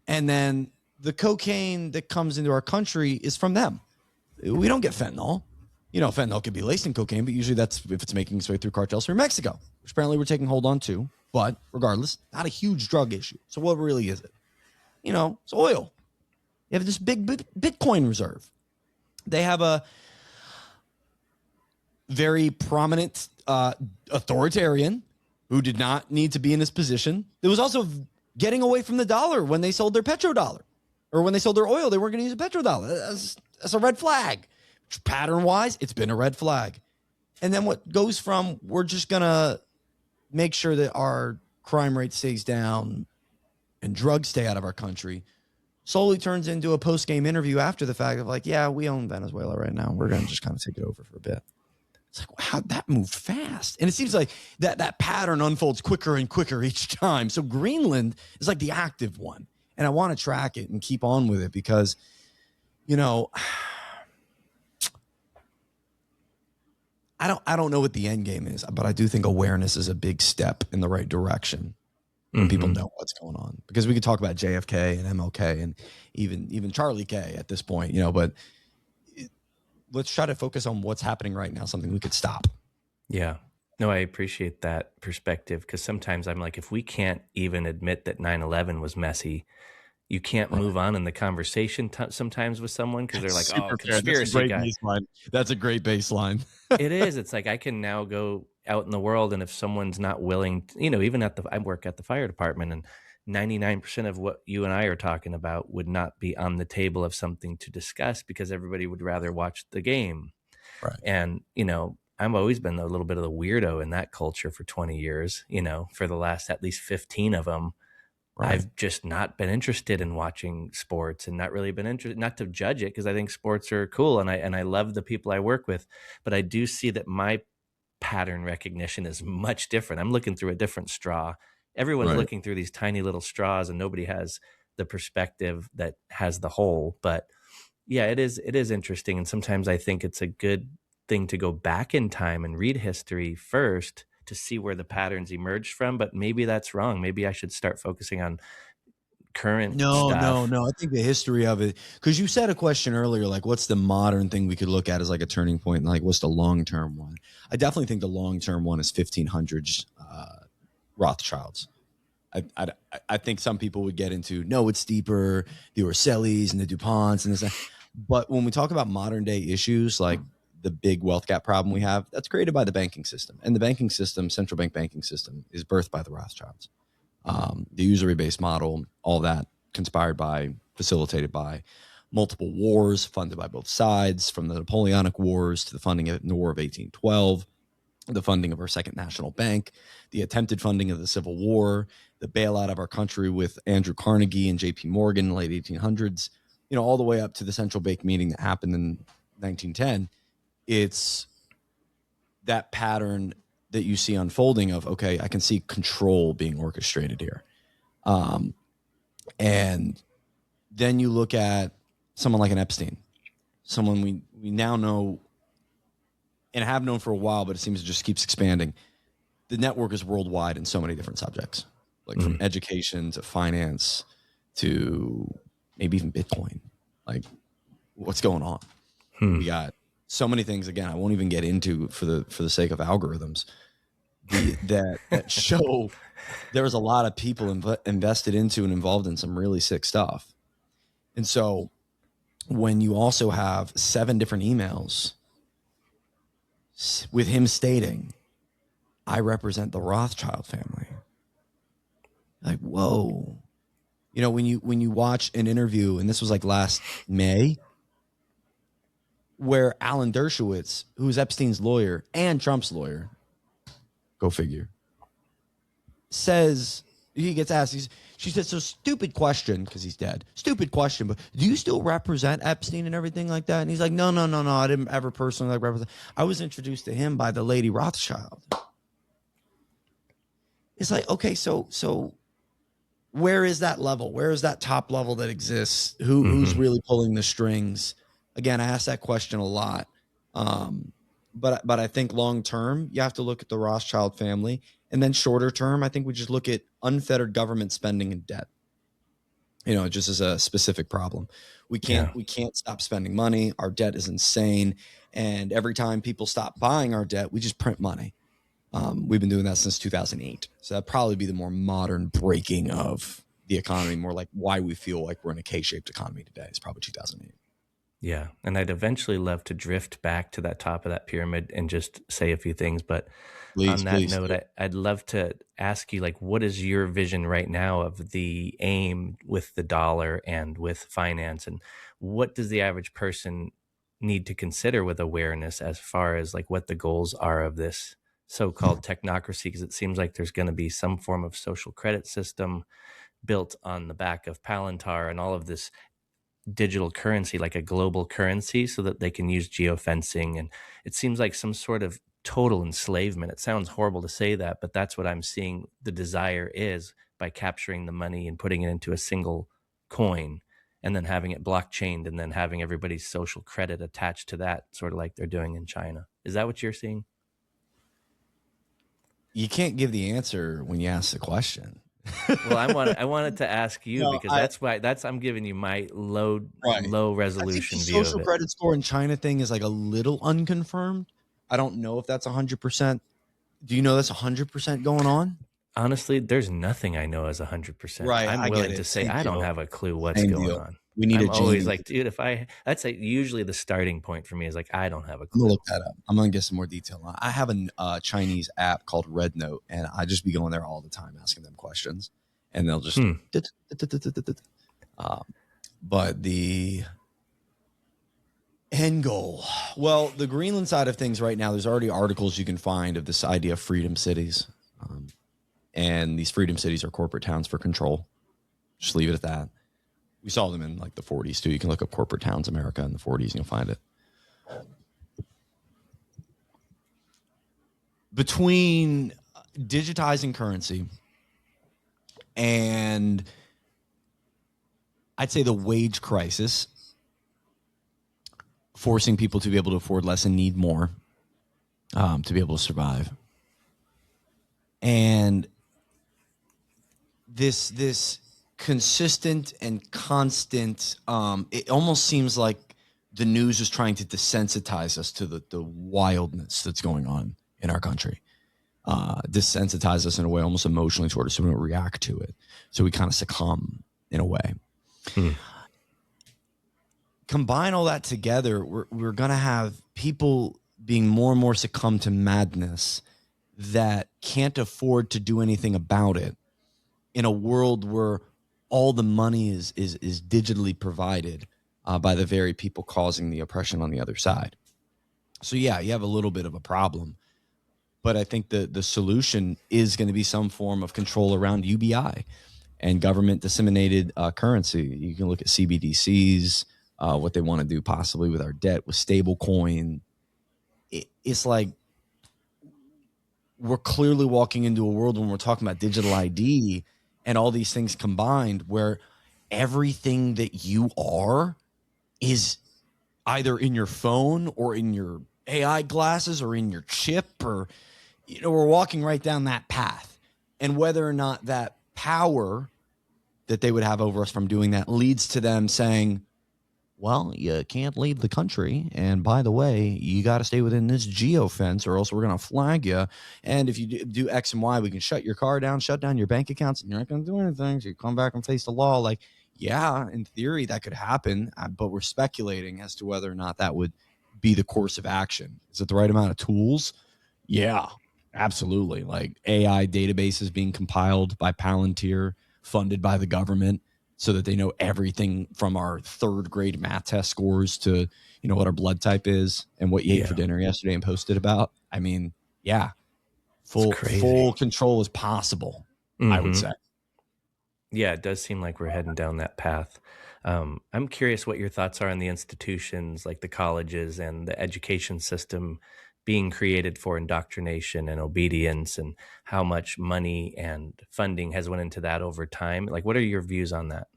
S3: And then the cocaine that comes into our country is from them. We don't get fentanyl. Fentanyl could be laced in cocaine, but usually that's if it's making its way through cartels from Mexico, which apparently we're taking hold on to. But regardless, not a huge drug issue. So what really is it? It's oil. You have this big Bitcoin reserve. They have a very prominent authoritarian who did not need to be in this position. There was also getting away from the dollar when they sold their petrodollar, or when they sold their oil, they weren't going to use a petrodollar. That's a red flag. Pattern-wise, it's been a red flag. And then what goes from, we're just going to make sure that our crime rate stays down and drugs stay out of our country, slowly turns into a post-game interview after the fact of like, yeah, we own Venezuela right now. We're going to just kind of take it over for a bit. It's like, wow, that moved fast. And it seems like that pattern unfolds quicker and quicker each time. So Greenland is like the active one. And I want to track it and keep on with it because, I don't know what the end game is, but I do think awareness is a big step in the right direction when people know what's going on. Because we could talk about JFK and MLK and even Charlie K at this point, but let's try to focus on what's happening right now, something we could stop.
S1: Yeah. No, I appreciate that perspective, because sometimes I'm like, if we can't even admit that 9/11 was messy, you can't move on in the conversation sometimes with someone, because they're like, oh, conspiracy guy.
S3: That's a great baseline.
S1: It is. It's like I can now go out in the world, and if someone's not willing to, even I work at the fire department, and 99% of what you and I are talking about would not be on the table of something to discuss, because everybody would rather watch the game.
S3: Right.
S1: And, I've always been a little bit of the weirdo in that culture for 20 years, for the last at least 15 of them. Right. I've just not been interested in watching sports, and not really been interested, not to judge it, because I think sports are cool, and I love the people I work with, but I do see that my pattern recognition is much different. I'm looking through a different straw, Everyone's
S3: Right.
S1: looking through these tiny little straws, and nobody has the perspective that has the whole. But yeah, it is interesting, and sometimes I think it's a good thing to go back in time and read history first to see where the patterns emerged from. But maybe that's wrong. Maybe I should start focusing on current
S3: No, no,
S1: stuff.
S3: no. I think the history of it, because you said a question earlier, like, what's the modern thing we could look at as like a turning point, and like, what's the long term one? I definitely think the long term one is 1500s Rothschilds. I think some people would get into, no, it's deeper, the Orsellis and the DuPonts and this. But when we talk about modern day issues like the big wealth gap problem we have, that's created by the banking system. And the banking system, central bank banking system, is birthed by the Rothschilds. The usury based model, all that conspired by, facilitated by multiple wars funded by both sides, from the Napoleonic Wars to the funding of the War of 1812, the funding of our second national bank, the attempted funding of the Civil War, the bailout of our country with Andrew Carnegie and JP Morgan in the late 1800s, all the way up to the central bank meeting that happened in 1910. It's that pattern that you see unfolding of, okay, I can see control being orchestrated here. And then you look at someone like an Epstein, someone we now know and have known for a while, but it seems to just keeps expanding. The network is worldwide in so many different subjects, like from education to finance to maybe even Bitcoin. Like, what's going on? We got so many things. Again, I won't even get into for the sake of algorithms that show there's a lot of people invested into and involved in some really sick stuff. And so when you also have 7 different emails with him stating, I represent the Rothschild family. Like, whoa. When you watch an interview, and this was like last May, where Alan Dershowitz, who's Epstein's lawyer and Trump's lawyer, go figure, says, he gets asked, she said, so stupid question, because he's dead. Stupid question, but do you still represent Epstein and everything like that? And he's like, no. I didn't ever personally represent. I was introduced to him by the Lady Rothschild. It's like, okay, so where is that level? Where is that top level that exists? Who's really pulling the strings? Again, I ask that question a lot. But I think long term, you have to look at the Rothschild family. And then shorter term, I think we just look at unfettered government spending and debt. Just as a specific problem. We can't stop spending money. Our debt is insane. And every time people stop buying our debt, we just print money. We've been doing that since 2008. So that'd probably be the more modern breaking of the economy, more like why we feel like we're in a K-shaped economy today. It's probably 2008.
S1: Yeah. And I'd eventually love to drift back to that top of that pyramid and just say a few things. But on that
S3: Please.
S1: note, I'd love to ask you, like, what is your vision right now of the aim with the dollar and with finance? And what does the average person need to consider with awareness as far as like what the goals are of this so-called technocracy? Because it seems like there's going to be some form of social credit system built on the back of Palantir and all of this digital currency, like a global currency, so that they can use geofencing. And it seems like some sort of total enslavement. It sounds horrible to say that, but that's what I'm seeing the desire is, by capturing the money and putting it into a single coin and then having it blockchained and then having everybody's social credit attached to that, sort of like they're doing in China. Is that what you're seeing?
S3: You can't give the answer when you ask the question.
S1: Well, I wanted to ask you,
S3: No,
S1: because that's I'm giving you my low
S3: right.
S1: low
S3: I think the
S1: resolution view of
S3: social
S1: it.
S3: credit score in China thing is like a little unconfirmed. I don't know if that's 100%. Do you know that's 100% going on?
S1: Honestly, there's nothing I know as 100%.
S3: Right.
S1: I'm
S3: I get
S1: willing
S3: it.
S1: to say
S3: Same
S1: I don't
S3: deal.
S1: have a clue what's
S3: Same
S1: going
S3: deal.
S1: on.
S3: We need
S1: I'm
S3: a
S1: always
S3: Jamie.
S1: like, dude, that's like usually the starting point for me is like, I don't have a
S3: I'm
S1: clue.
S3: gonna look that up. I'm gonna get some more detail on it. I have a Chinese app called Red Note, and I just be going there all the time asking them questions, and they'll just. But the end goal, well, the Greenland side of things right now, there's already articles you can find of this idea of freedom cities, and these freedom cities are corporate towns for control. Just leave it at that. We saw them in like the 40s too. You can look up corporate towns America in the 40s and you'll find it. Between digitizing currency And I'd say the wage crisis, forcing people to be able to afford less and need more to be able to survive. And this consistent and constant, it almost seems like the news is trying to desensitize us to the wildness that's going on in our country. Desensitize us in a way almost emotionally toward us, so we don't react to it. So we kind of succumb in a way. Combine all that together, we're going to have people being more and more succumb to madness that can't afford to do anything about it in a world where all the money is digitally provided by the very people causing the oppression on the other side. So yeah, you have a little bit of a problem, but I think the solution is going to be some form of control around UBI and government disseminated currency. You can look at CBDCs, what they want to do possibly with our debt, with stable coin. It's like we're clearly walking into a world when we're talking about digital ID and all these things combined, where everything that you are is either in your phone or in your AI glasses or in your chip, or, we're walking right down that path. And whether or not that power that they would have over us from doing that leads to them saying, well, you can't leave the country. And by the way, you got to stay within this geofence or else we're going to flag you. And if you do X and Y, we can shut your car down, shut down your bank accounts, and you're not going to do anything. So you come back and face the law. Like, yeah, in theory, that could happen. But we're speculating as to whether or not that would be the course of action. Is it the right amount of tools? Yeah, absolutely. Like AI databases being compiled by Palantir, funded by the government, so that they know everything from our third grade math test scores to, what our blood type is and what you ate for dinner yesterday and posted about. I mean, yeah, full control is possible, I would say.
S1: Yeah, it does seem like we're heading down that path. I'm curious what your thoughts are on the institutions like the colleges and the education system being created for indoctrination and obedience, and how much money and funding has went into that over time. Like, what are your views on that?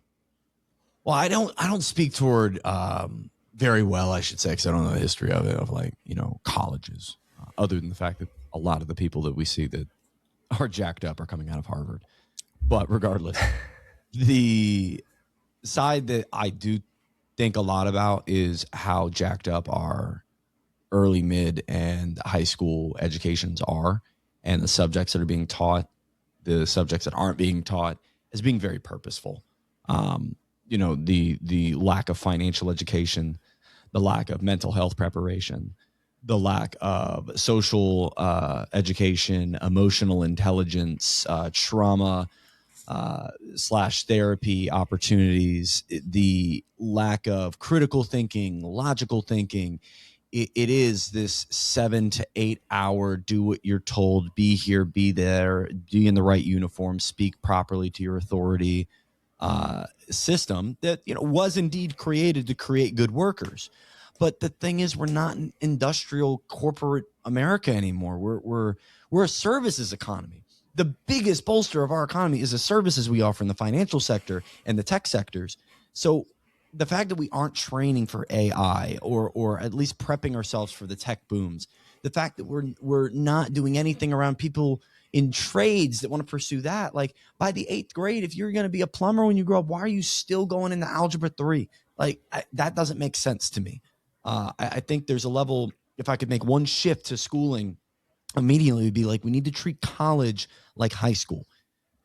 S3: Well, I don't speak toward very well, I should say, because I don't know the history of it, of colleges, other than the fact that a lot of the people that we see that are jacked up are coming out of Harvard. But regardless, the side that I do think a lot about is how jacked up our early, mid, and high school educations are, and the subjects that are being taught, the subjects that aren't being taught, as being very purposeful. The lack of financial education, the lack of mental health preparation, the lack of social education, emotional intelligence, trauma / therapy opportunities, the lack of critical thinking, logical thinking. It is this 7 to 8 hour, do what you're told, be here, be there, be in the right uniform, speak properly to your authority system that was indeed created to create good workers. But the thing is, we're not in industrial corporate America anymore. We're a services economy. The biggest bolster of our economy is the services we offer in the financial sector and the tech sectors. So the fact that we aren't training for AI or at least prepping ourselves for the tech booms, the fact that we're not doing anything around people in trades that want to pursue that. Like by the 8th grade, if you're going to be a plumber when you grow up, why are you still going into algebra 3? Like that doesn't make sense to me. I think there's a level, if I could make one shift to schooling immediately, would be like, we need to treat college like high school.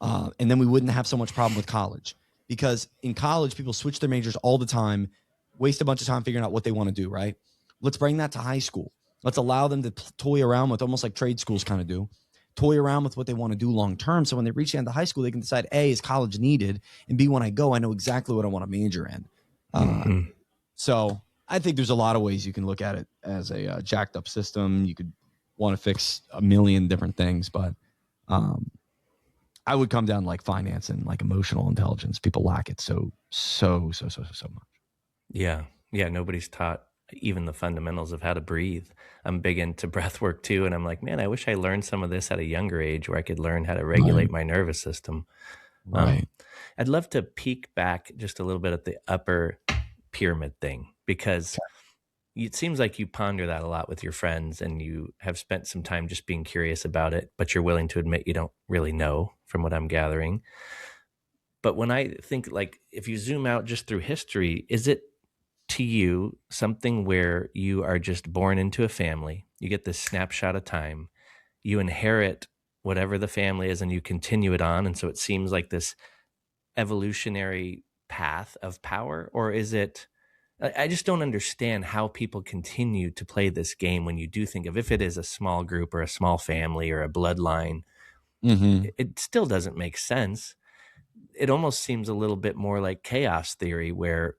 S3: And then we wouldn't have so much problem with college, because in college, people switch their majors all the time, waste a bunch of time figuring out what they want to do, right? Let's bring that to high school. Let's allow them to toy around with, almost like trade schools kind of do, toy around with what they want to do long term. So when they reach the end of high school, they can decide, A, is college needed? And B, when I go, I know exactly what I want to major in. So I think there's a lot of ways you can look at it as a jacked up system. You could want to fix a million different things, but I would come down like finance and like emotional intelligence. People lack it so much.
S1: Yeah. Nobody's taught even the fundamentals of how to breathe. I'm big into breath work too. And I'm like, man, I wish I learned some of this at a younger age where I could learn how to regulate my nervous system.
S3: Right.
S1: I'd love to peek back just a little bit at the upper pyramid thing, because it seems like you ponder that a lot with your friends and you have spent some time just being curious about it, but you're willing to admit you don't really know, from what I'm gathering. But when I think, like, if you zoom out just through history, is it to you something where you are just born into a family, you get this snapshot of time, you inherit whatever the family is and you continue it on, and so it seems like this evolutionary path of power? Or is it, I just don't understand how people continue to play this game when you do think of, if it is a small group or a small family or a bloodline,
S3: Mm-hmm.
S1: it still doesn't make sense. It almost seems a little bit more like chaos theory, where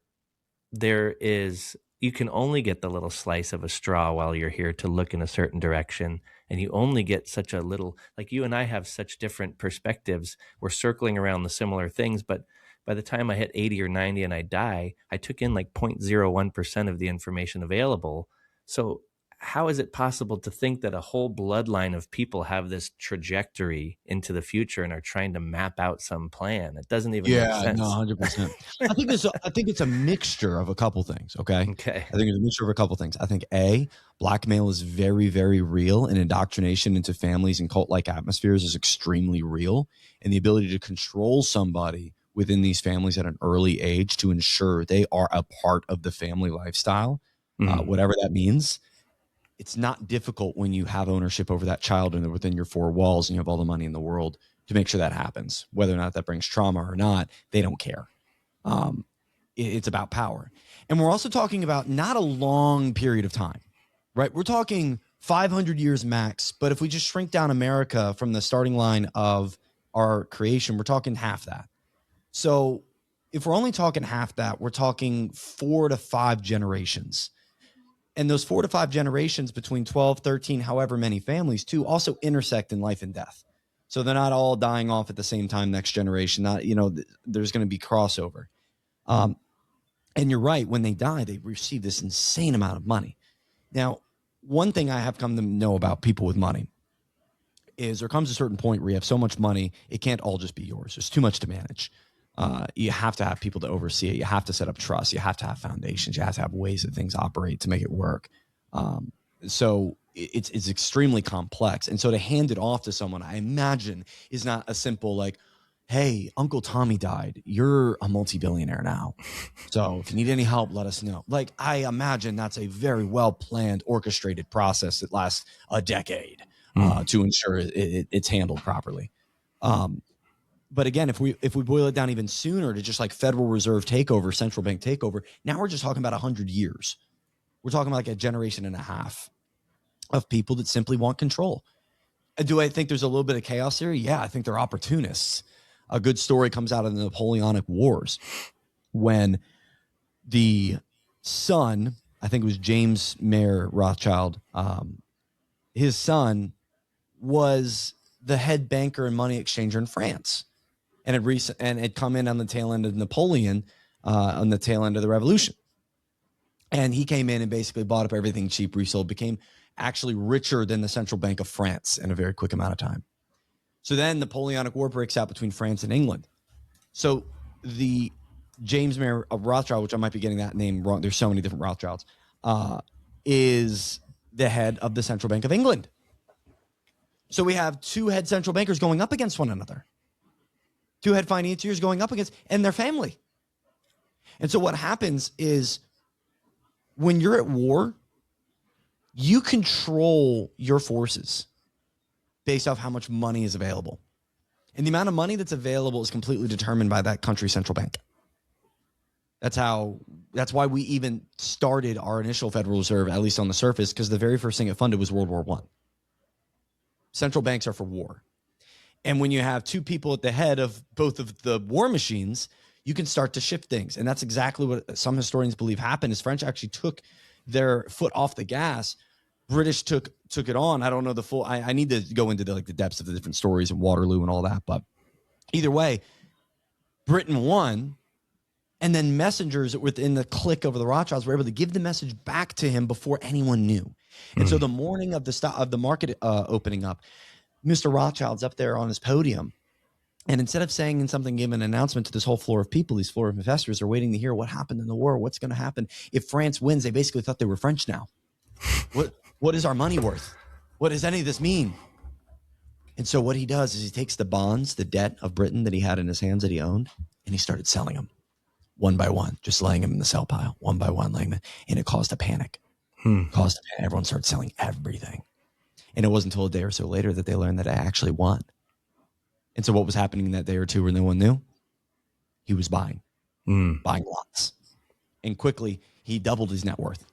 S1: there is, you can only get the little slice of a straw while you're here to look in a certain direction, and you only get such a little, like you and I have such different perspectives, we're circling around the similar things, but by the time I hit 80 or 90 and I die, I took in like 0.01% of the information available. So how is it possible to think that a whole bloodline of people have this trajectory into the future and are trying to map out some plan? It doesn't even make
S3: Yeah, no,
S1: sense.
S3: 100%. I think it's a mixture of a couple things, okay?
S1: Okay.
S3: I think it's a mixture of a couple things. I think blackmail is very, very real, and indoctrination into families and cult-like atmospheres is extremely real. And the ability to control somebody within these families at an early age to ensure they are a part of the family lifestyle,
S1: Mhm.
S3: whatever that means, it's not difficult when you have ownership over that child and they're within your four walls and you have all the money in the world to make sure that happens. Whether or not that brings trauma or not, they don't care. Um, it's about power. And we're also talking about not a long period of time, right? We're talking 500 years max. But if we just shrink down America from the starting line of our creation, we're talking half that. So if we're only talking half that, we're talking 4 to 5 generations. And those 4 to 5 generations between 12, 13, however many families too, also intersect in life and death. So they're not all dying off at the same time, next generation. Not, there's going to be crossover. Um, and you're right, when they die, they receive this insane amount of money. Now, one thing I have come to know about people with money is there comes a certain point where you have so much money, it can't all just be yours. There's too much to manage. You have to have people to oversee it. You have to set up trust. You have to have foundations. You have to have ways that things operate to make it work. So it's extremely complex. And so to hand it off to someone, I imagine, is not a simple like, hey, Uncle Tommy died. You're a multi-billionaire now. So if you need any help, let us know. Like, I imagine that's a very well-planned, orchestrated process that lasts a decade to ensure it's handled properly. But again, if we boil it down even sooner to just like Federal Reserve takeover, central bank takeover, now we're just talking about 100 years. We're talking about like a generation and a half of people that simply want control. Do I think there's a little bit of chaos theory? Yeah, I think they're opportunists. A good story comes out of the Napoleonic Wars when the son, I think it was James Mayer Rothschild, his son was the head banker and money exchanger in France, and had come in on the tail end of Napoleon, on the tail end of the Revolution. And he came in and basically bought up everything cheap, resold, became actually richer than the central bank of France in a very quick amount of time. So then Napoleonic War breaks out between France and England. So the James Mayer of Rothschild, which I might be getting that name wrong, there's so many different Rothschilds, is the head of the Central Bank of England. So we have two head central bankers going up against one another, two head financiers going up against, and their family. And so what happens is when you're at war, you control your forces based off how much money is available. And the amount of money that's available is completely determined by that country's central bank. That's why we even started our initial Federal Reserve, at least on the surface, because the very first thing it funded was World War I. Central banks are for war. And when you have two people at the head of both of the war machines, you can start to shift things. And that's exactly what some historians believe happened, is French actually took their foot off the gas. British took it on. I don't know the full, I need to go into the depths of the different stories and Waterloo and all that. But either way, Britain won. And then messengers within the clique of the Rothschilds were able to give the message back to him before anyone knew. And so the morning of the market opening up, Mr. Rothschild's up there on his podium, And instead of saying something, give an announcement to this whole floor of people, these floor of investors are waiting to hear what happened in the war. What's going to happen if France wins? They basically thought they were French now. What is our money worth? What does any of this mean? And so what he does is he takes the bonds, the debt of Britain that he had in his hands that he owned, and he started selling them one by one, just laying them in the sell pile, one by one, laying them. And it caused a panic. Everyone started selling everything. And it wasn't until a day or so later that they learned that I actually won. And so what was happening that day or two where no one knew? He was buying lots. And quickly, he doubled his net worth,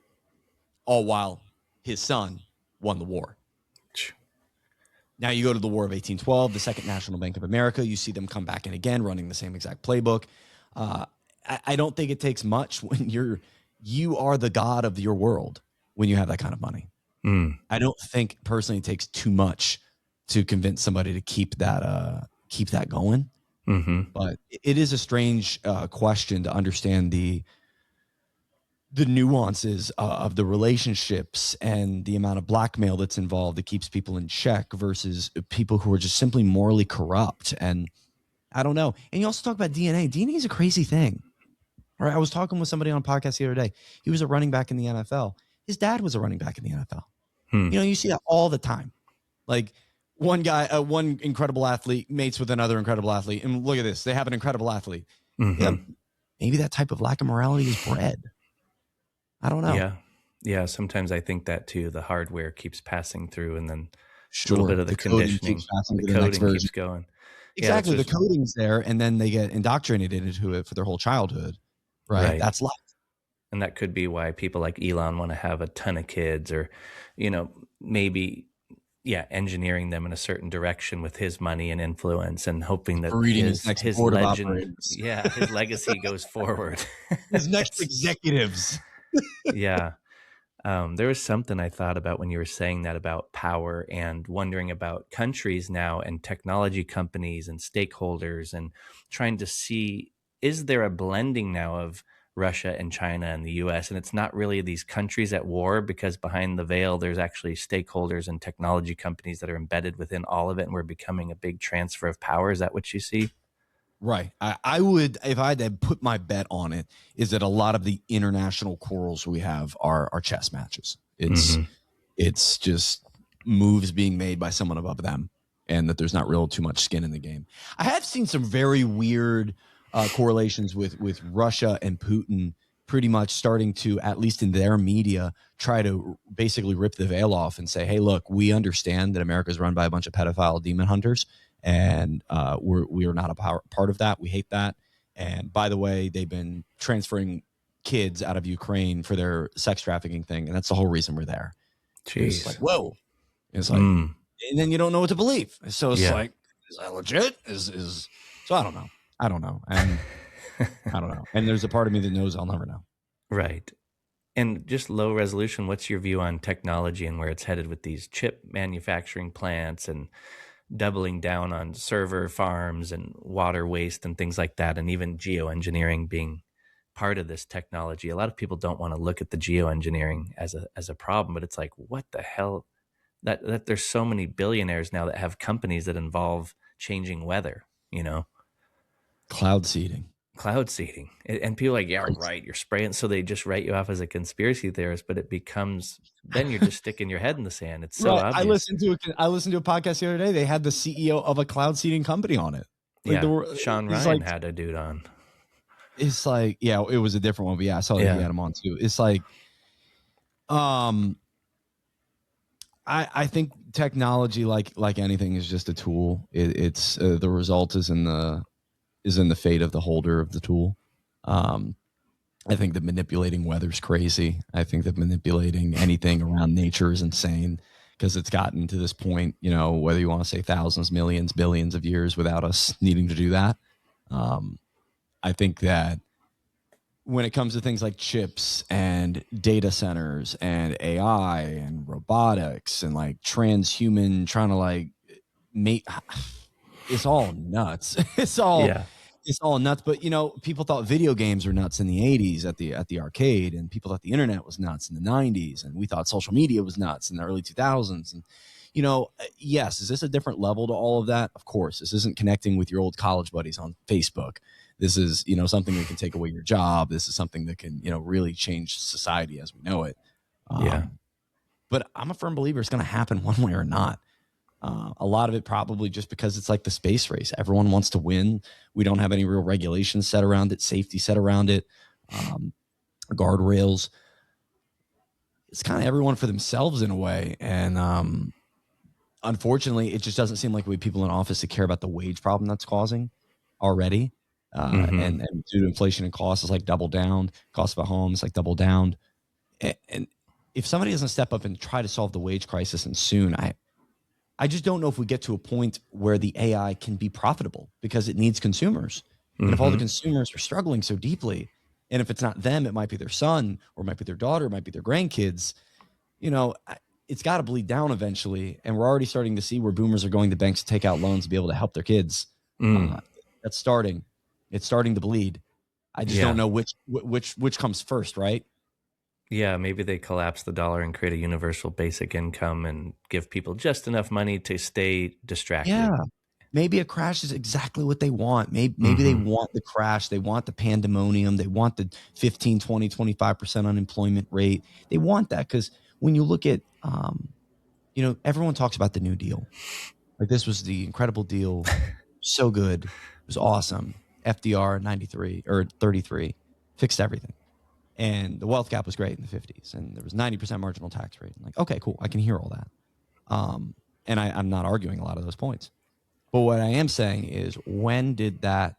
S3: all while his son won the war. Now you go to the War of 1812, the Second National Bank of America. You see them come back in again, running the same exact playbook. I don't think it takes much when you are the god of your world when you have that kind of money. I don't think personally it takes too much to convince somebody to keep that going. But it is a strange question to understand the nuances of the relationships and the amount of blackmail that's involved that keeps people in check versus people who are just simply morally corrupt. And I don't know. And you also talk about DNA. DNA is a crazy thing. All right. I was talking with somebody on a podcast the other day. He was a running back in the NFL. His dad was a running back in the NFL. You know, you see that all the time. Like one guy, one incredible athlete mates with another incredible athlete. And look at this. They have an incredible athlete. Yeah, maybe that type of lack of morality is bred. I don't know.
S1: Yeah. Sometimes I think that too. The hardware keeps passing through, and then a little bit of the conditioning, the coding keeps going.
S3: Exactly. The coding's there, and then they get indoctrinated into it for their whole childhood. Right. That's life.
S1: And that could be why people like Elon want to have a ton of kids, or, you know, maybe, engineering them in a certain direction with his money and influence, and hoping that his legend, his legacy goes forward.
S3: His next executives.
S1: There was something I thought about when you were saying that about power, and wondering about countries now and technology companies and stakeholders, and trying to see, is there a blending now of Russia and China and the US? And it's not really these countries at war, because behind the veil, there's actually stakeholders and technology companies that are embedded within all of it. And we're becoming a big transfer of power. Is that what you see?
S3: Right. I would, if I had to put my bet on it, is that a lot of the international quarrels we have are chess matches. It's just moves being made by someone above them, and that there's not real too much skin in the game. I have seen some very weird correlations with Russia and Putin pretty much starting to, at least in their media, try to basically rip the veil off and say, hey, look, we understand that America is run by a bunch of pedophile demon hunters, and we are not a part of that. We hate that. And by the way, they've been transferring kids out of Ukraine for their sex trafficking thing, and that's the whole reason we're there.
S1: Jeez.
S3: It's like, whoa. It's like, and then you don't know what to believe. So it's like, is that legit? So I don't know. And I don't know. And there's a part of me that knows I'll never know.
S1: Right. And just low resolution, what's your view on technology and where it's headed with these chip manufacturing plants, and doubling down on server farms and water waste and things like that, and even geoengineering being part of this technology? A lot of people don't want to look at the geoengineering as a problem, but it's like, what the hell? That there's so many billionaires now that have companies that involve changing weather, you know? Cloud seeding. And people are like, yeah, right, you're spraying. So they just write you off as a conspiracy theorist, but it becomes, then you're just sticking your head in the sand. It's so obvious.
S3: I listened to a podcast the other day. They had the CEO of a cloud seeding company on it.
S1: Sean Ryan had a dude on.
S3: It's like, it was a different one, but I saw that he had him on too. It's like, I think technology, like anything, is just a tool. It's the result is in the fate of the holder of the tool. I think that manipulating weather's crazy. I think that manipulating anything around nature is insane, because it's gotten to this point, whether you want to say thousands, millions, billions of years without us needing to do that. I think that when it comes to things like chips and data centers and AI and robotics and like transhuman trying to mate, it's all nuts. It's all nuts. But people thought video games were nuts in the 80s at the arcade, and people thought the internet was nuts in the 90s, and we thought social media was nuts in the early 2000s. And Yes, is this a different level to all of that? Of course. This isn't connecting with your old college buddies on Facebook. This is, something that can take away your job. This is something that can, really change society as we know it.
S1: Yeah.
S3: But I'm a firm believer it's going to happen one way or not. A lot of it probably just because it's like the space race. Everyone wants to win. We don't have any real regulations set around it, safety set around it, guardrails. It's kind of everyone for themselves in a way. And unfortunately, it just doesn't seem like we have people in office that care about the wage problem that's causing already. And due to inflation and costs, it's like double down. Cost of a home is like double down. And if somebody doesn't step up and try to solve the wage crisis and soon, I just don't know if we get to a point where the AI can be profitable because it needs consumers. And if all the consumers are struggling so deeply, and if it's not them, it might be their son or it might be their daughter, it might be their grandkids, it's got to bleed down eventually. And we're already starting to see where boomers are going to banks to take out loans to be able to help their kids. That's starting. It's starting to bleed. I just don't know which comes first, right?
S1: Yeah, maybe they collapse the dollar and create a universal basic income and give people just enough money to stay distracted.
S3: Yeah. Maybe a crash is exactly what they want. Maybe they want the crash. They want the pandemonium. They want the 15, 20, 25% unemployment rate. They want that because when you look at, everyone talks about the New Deal. Like this was the incredible deal. So good. It was awesome. FDR 93 or 33 fixed everything. And the wealth gap was great in the 50s. And there was 90% marginal tax rate. I'm like, okay, cool. I can hear all that. And I'm not arguing a lot of those points. But what I am saying is, when did that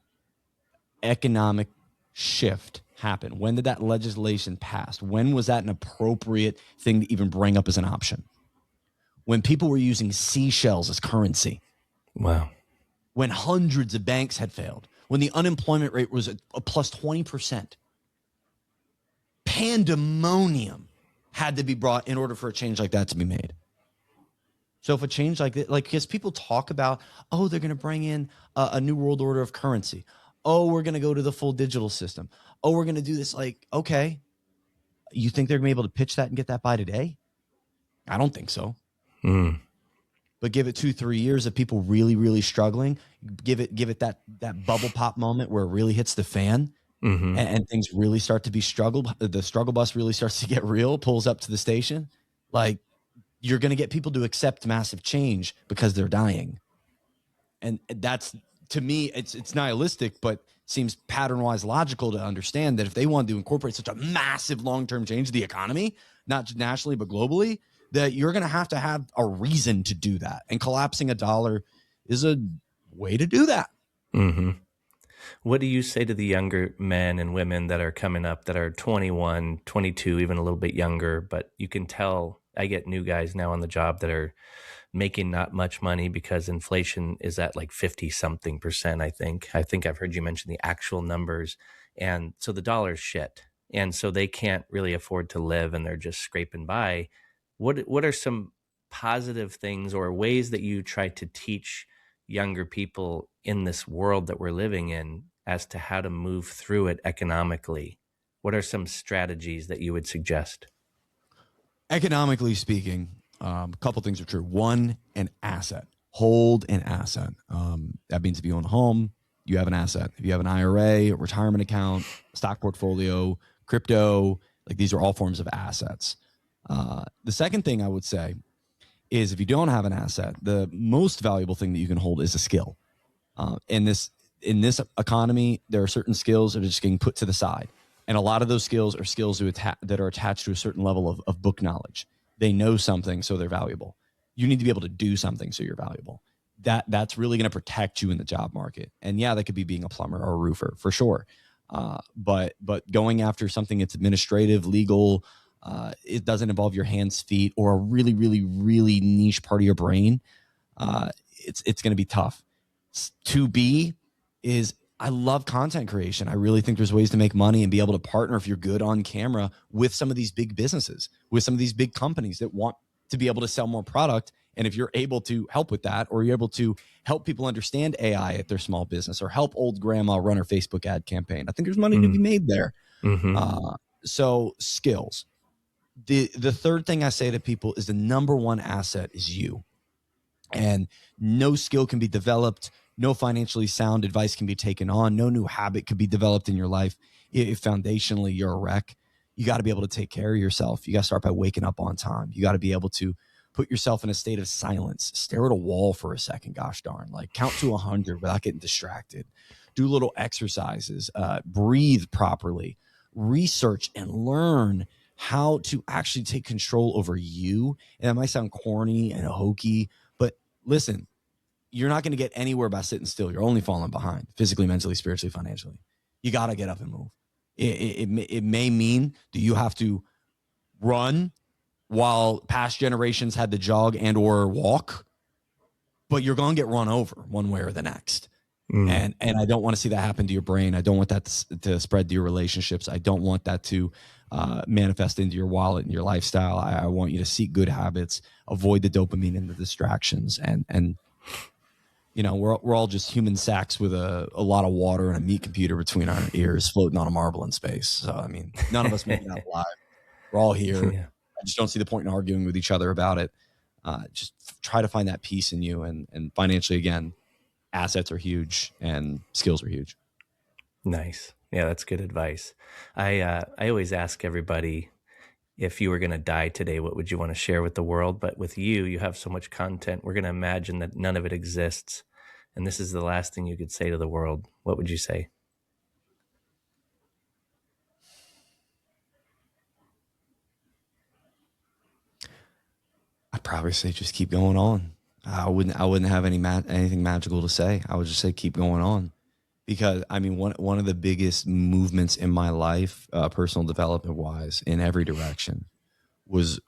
S3: economic shift happen? When did that legislation pass? When was that an appropriate thing to even bring up as an option? When people were using seashells as currency.
S1: Wow.
S3: When hundreds of banks had failed. When the unemployment rate was a plus 20%. Pandemonium had to be brought in order for a change like that to be made. So if a change like that, because people talk about, they're going to bring in a new world order of currency. We're going to go to the full digital system. We're going to do this. Like, okay, you think they're going to be able to pitch that and get that by today? I don't think so. But give it 2-3 years of people really, really struggling. Give it that bubble pop moment where it really hits the fan. And things really start to be struggled. The struggle bus really starts to get real, pulls up to the station. Like, you're going to get people to accept massive change because they're dying. And that's, to me, it's nihilistic, but seems pattern-wise logical to understand that if they want to incorporate such a massive long-term change to the economy, not just nationally, but globally, that you're going to have a reason to do that. And collapsing a dollar is a way to do that.
S1: What do you say to the younger men and women that are coming up that are 21, 22, even a little bit younger, but you can tell I get new guys now on the job that are making not much money because inflation is at like 50 something percent, I think. I think I've heard you mention the actual numbers. And so the dollar's shit. And so they can't really afford to live and they're just scraping by. What are some positive things or ways that you try to teach younger people in this world that we're living in as to how to move through it economically? What are some strategies that you would suggest?
S3: Economically speaking, a couple things are true. One, an asset. Hold an asset. That means if you own a home, you have an asset. If you have an IRA, a retirement account, stock portfolio, crypto, like these are all forms of assets. The second thing I would say is if you don't have an asset, the most valuable thing that you can hold is a skill. In this economy, there are certain skills that are just getting put to the side. And a lot of those skills are skills that are attached to a certain level of book knowledge. They know something, so they're valuable. You need to be able to do something, so you're valuable. That's really going to protect you in the job market. And yeah, that could be being a plumber or a roofer for sure. But going after something that's administrative, legal, it doesn't involve your hands, feet, or a really, really, really niche part of your brain. It's going to be tough. To be is, I love content creation. I really think there's ways to make money and be able to partner, if you're good on camera, with some of these big businesses, with some of these big companies that want to be able to sell more product. And if you're able to help with that, or you're able to help people understand AI at their small business, or help old grandma run her Facebook ad campaign, I think there's money to be made there. So skills. The third thing I say to people is the number one asset is you. And no skill can be developed. No financially sound advice can be taken on. No new habit could be developed in your life if foundationally you're a wreck. You got to be able to take care of yourself. You got to start by waking up on time. You got to be able to put yourself in a state of silence. Stare at a wall for a second, gosh darn. Like count to 100 without getting distracted. Do little exercises. Breathe properly. Research and learn how to actually take control over you. And that might sound corny and hokey, but listen, you're not going to get anywhere by sitting still. You're only falling behind physically, mentally, spiritually, financially. You got to get up and move. It may mean that you have to run while past generations had to jog and or walk, but you're going to get run over one way or the next. And I don't want to see that happen to your brain. I don't want that to spread to your relationships. I don't want that to manifest into your wallet and your lifestyle. I want you to seek good habits, avoid the dopamine and the distractions, and we're all just human sacks with a lot of water and a meat computer between our ears, floating on a marble in space. So I mean, none of us make it out alive. We're all here. Yeah. I just don't see the point in arguing with each other about it. Just try to find that peace in you, and financially, again, assets are huge and skills are huge.
S1: Nice. Yeah, that's good advice. I always ask everybody, if you were going to die today, what would you want to share with the world? But with you, you have so much content. We're going to imagine that none of it exists, and this is the last thing you could say to the world. What would you say?
S3: I'd probably say just keep going on. I wouldn't have anything magical to say. I would just say keep going on, because I mean one of the biggest movements in my life, personal development wise, in every direction, was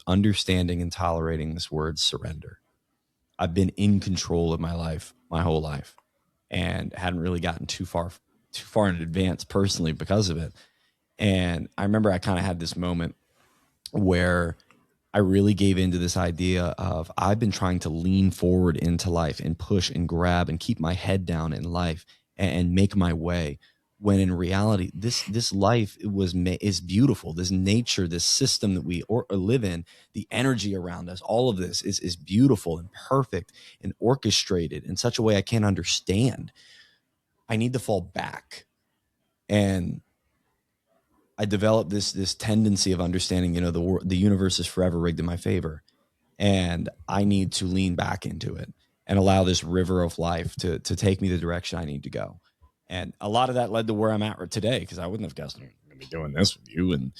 S3: understanding and tolerating this word surrender. I've been in control of my life my whole life, and hadn't really gotten too far in advance personally because of it. And I remember I kind of had this moment where I really gave into this idea of I've been trying to lean forward into life and push and grab and keep my head down in life and make my way, when in reality, this life is beautiful. This nature, this system that we live in, the energy around us, all of this is beautiful and perfect and orchestrated in such a way I can't understand. I need to fall back. And I developed this tendency of understanding, the universe is forever rigged in my favor, and I need to lean back into it and allow this river of life to take me the direction I need to go. And a lot of that led to where I'm at today, because I wouldn't have guessed I'm going to be doing this with you and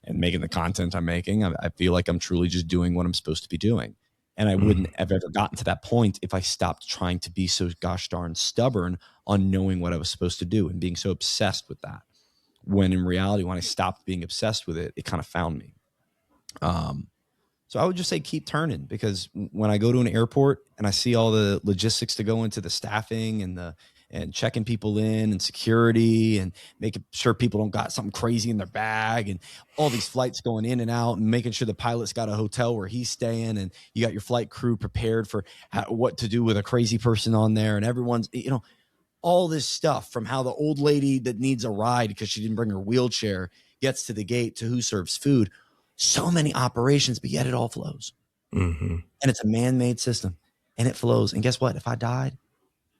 S3: making the content I'm making. I feel like I'm truly just doing what I'm supposed to be doing. And I wouldn't have ever gotten to that point if I stopped trying to be so gosh darn stubborn on knowing what I was supposed to do and being so obsessed with that. When in reality, when I stopped being obsessed with it, it kind of found me. So I would just say keep turning, because when I go to an airport and I see all the logistics to go into the staffing and checking people in and security and making sure people don't got something crazy in their bag and all these flights going in and out and making sure the pilot's got a hotel where he's staying and you got your flight crew prepared for what to do with a crazy person on there, and everyone's, all this stuff, from how the old lady that needs a ride because she didn't bring her wheelchair gets to the gate to who serves food. So many operations, but yet it all flows. And it's a man-made system, and it flows. And guess what? If I died,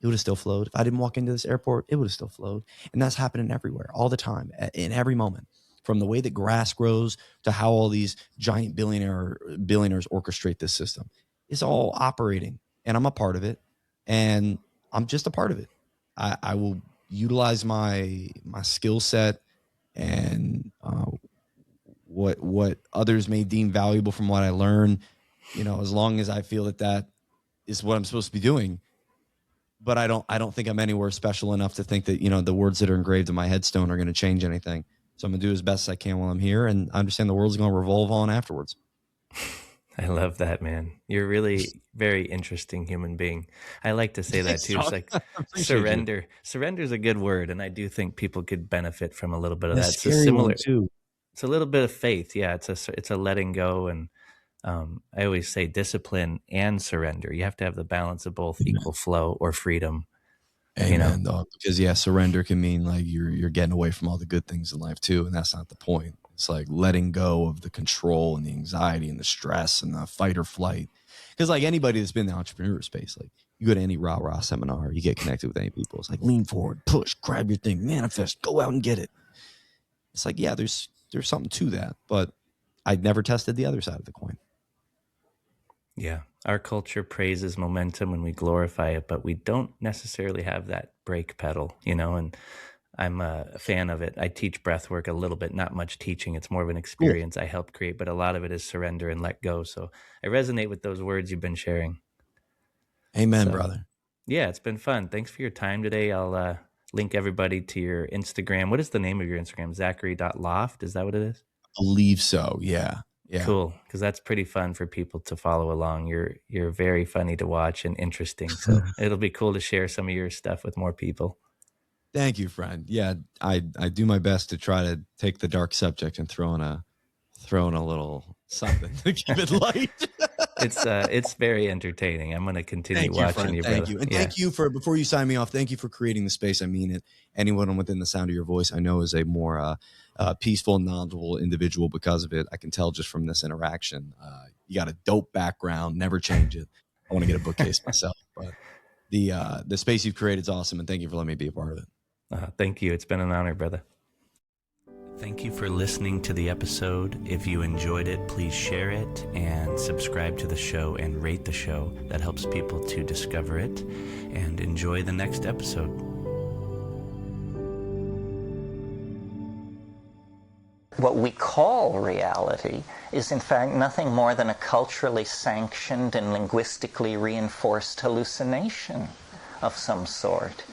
S3: it would have still flowed. If I didn't walk into this airport, it would have still flowed. And that's happening everywhere, all the time, in every moment, from the way that grass grows to how all these giant billionaires orchestrate this system. It's all operating, and I'm a part of it, and I'm just a part of it. I will utilize my skill set and what others may deem valuable from what I learn, as long as I feel that is what I'm supposed to be doing. But I don't think I'm anywhere special enough to think that, the words that are engraved in my headstone are going to change anything. So I'm going to do as best as I can while I'm here, and I understand the world's going to revolve on afterwards.
S1: I love that, man. You're really very interesting human being. I like to say that too. It's like surrender. Surrender is a good word, and I do think people could benefit from a little bit of that. It's a similar too. It's a little bit of faith. Yeah, it's a letting go, and I always say discipline and surrender. You have to have the balance of both, equal flow or freedom.
S3: Amen, dog. Because surrender can mean like you're getting away from all the good things in life too, and that's not the point. It's like letting go of the control and the anxiety and the stress and the fight or flight. Because like anybody that's been in the entrepreneur space, like you go to any rah-rah seminar, you get connected with any people. It's like lean forward, push, grab your thing, manifest, go out and get it. It's like, yeah, there's something to that, but I'd never tested the other side of the coin.
S1: Yeah. Our culture praises momentum and we glorify it, but we don't necessarily have that brake pedal, and I'm a fan of it. I teach breath work a little bit, not much teaching. It's more of an
S3: Cool.
S1: experience I help create, but a lot of it is surrender and let go. So I resonate with those words you've been sharing.
S3: Amen,
S1: So
S3: brother.
S1: yeah, it's been fun. Thanks for your time today. I'll link everybody to your Instagram. What is the name of your Instagram? Zachary.loft. Is that what it is?
S3: I believe so. Yeah. Yeah.
S1: Cool, because that's pretty fun for people to follow along. You're very funny to watch and interesting. So it'll be cool to share some of your stuff with more people.
S3: Thank you, friend. Yeah, I do my best to try to take the dark subject and throw in a little something to keep it light.
S1: It's very entertaining. I'm going to continue
S3: Thank you,
S1: watching
S3: friend.
S1: you,
S3: Thank
S1: brother.
S3: you. And
S1: Yeah.
S3: thank you before you sign me off, thank you for creating the space. I mean it. Anyone within the sound of your voice, I know is a more peaceful, knowledgeable individual because of it. I can tell just from this interaction. You got a dope background, never change it. I want to get a bookcase myself, but the space you've created is awesome. And thank you for letting me be a part of it.
S1: Thank you. It's been an honor, brother. Thank you for listening to the episode. If you enjoyed it, please share it and subscribe to the show and rate the show. That helps people to discover it. And enjoy the next episode.
S2: What we call reality is in fact nothing more than a culturally sanctioned and linguistically reinforced hallucination of some sort.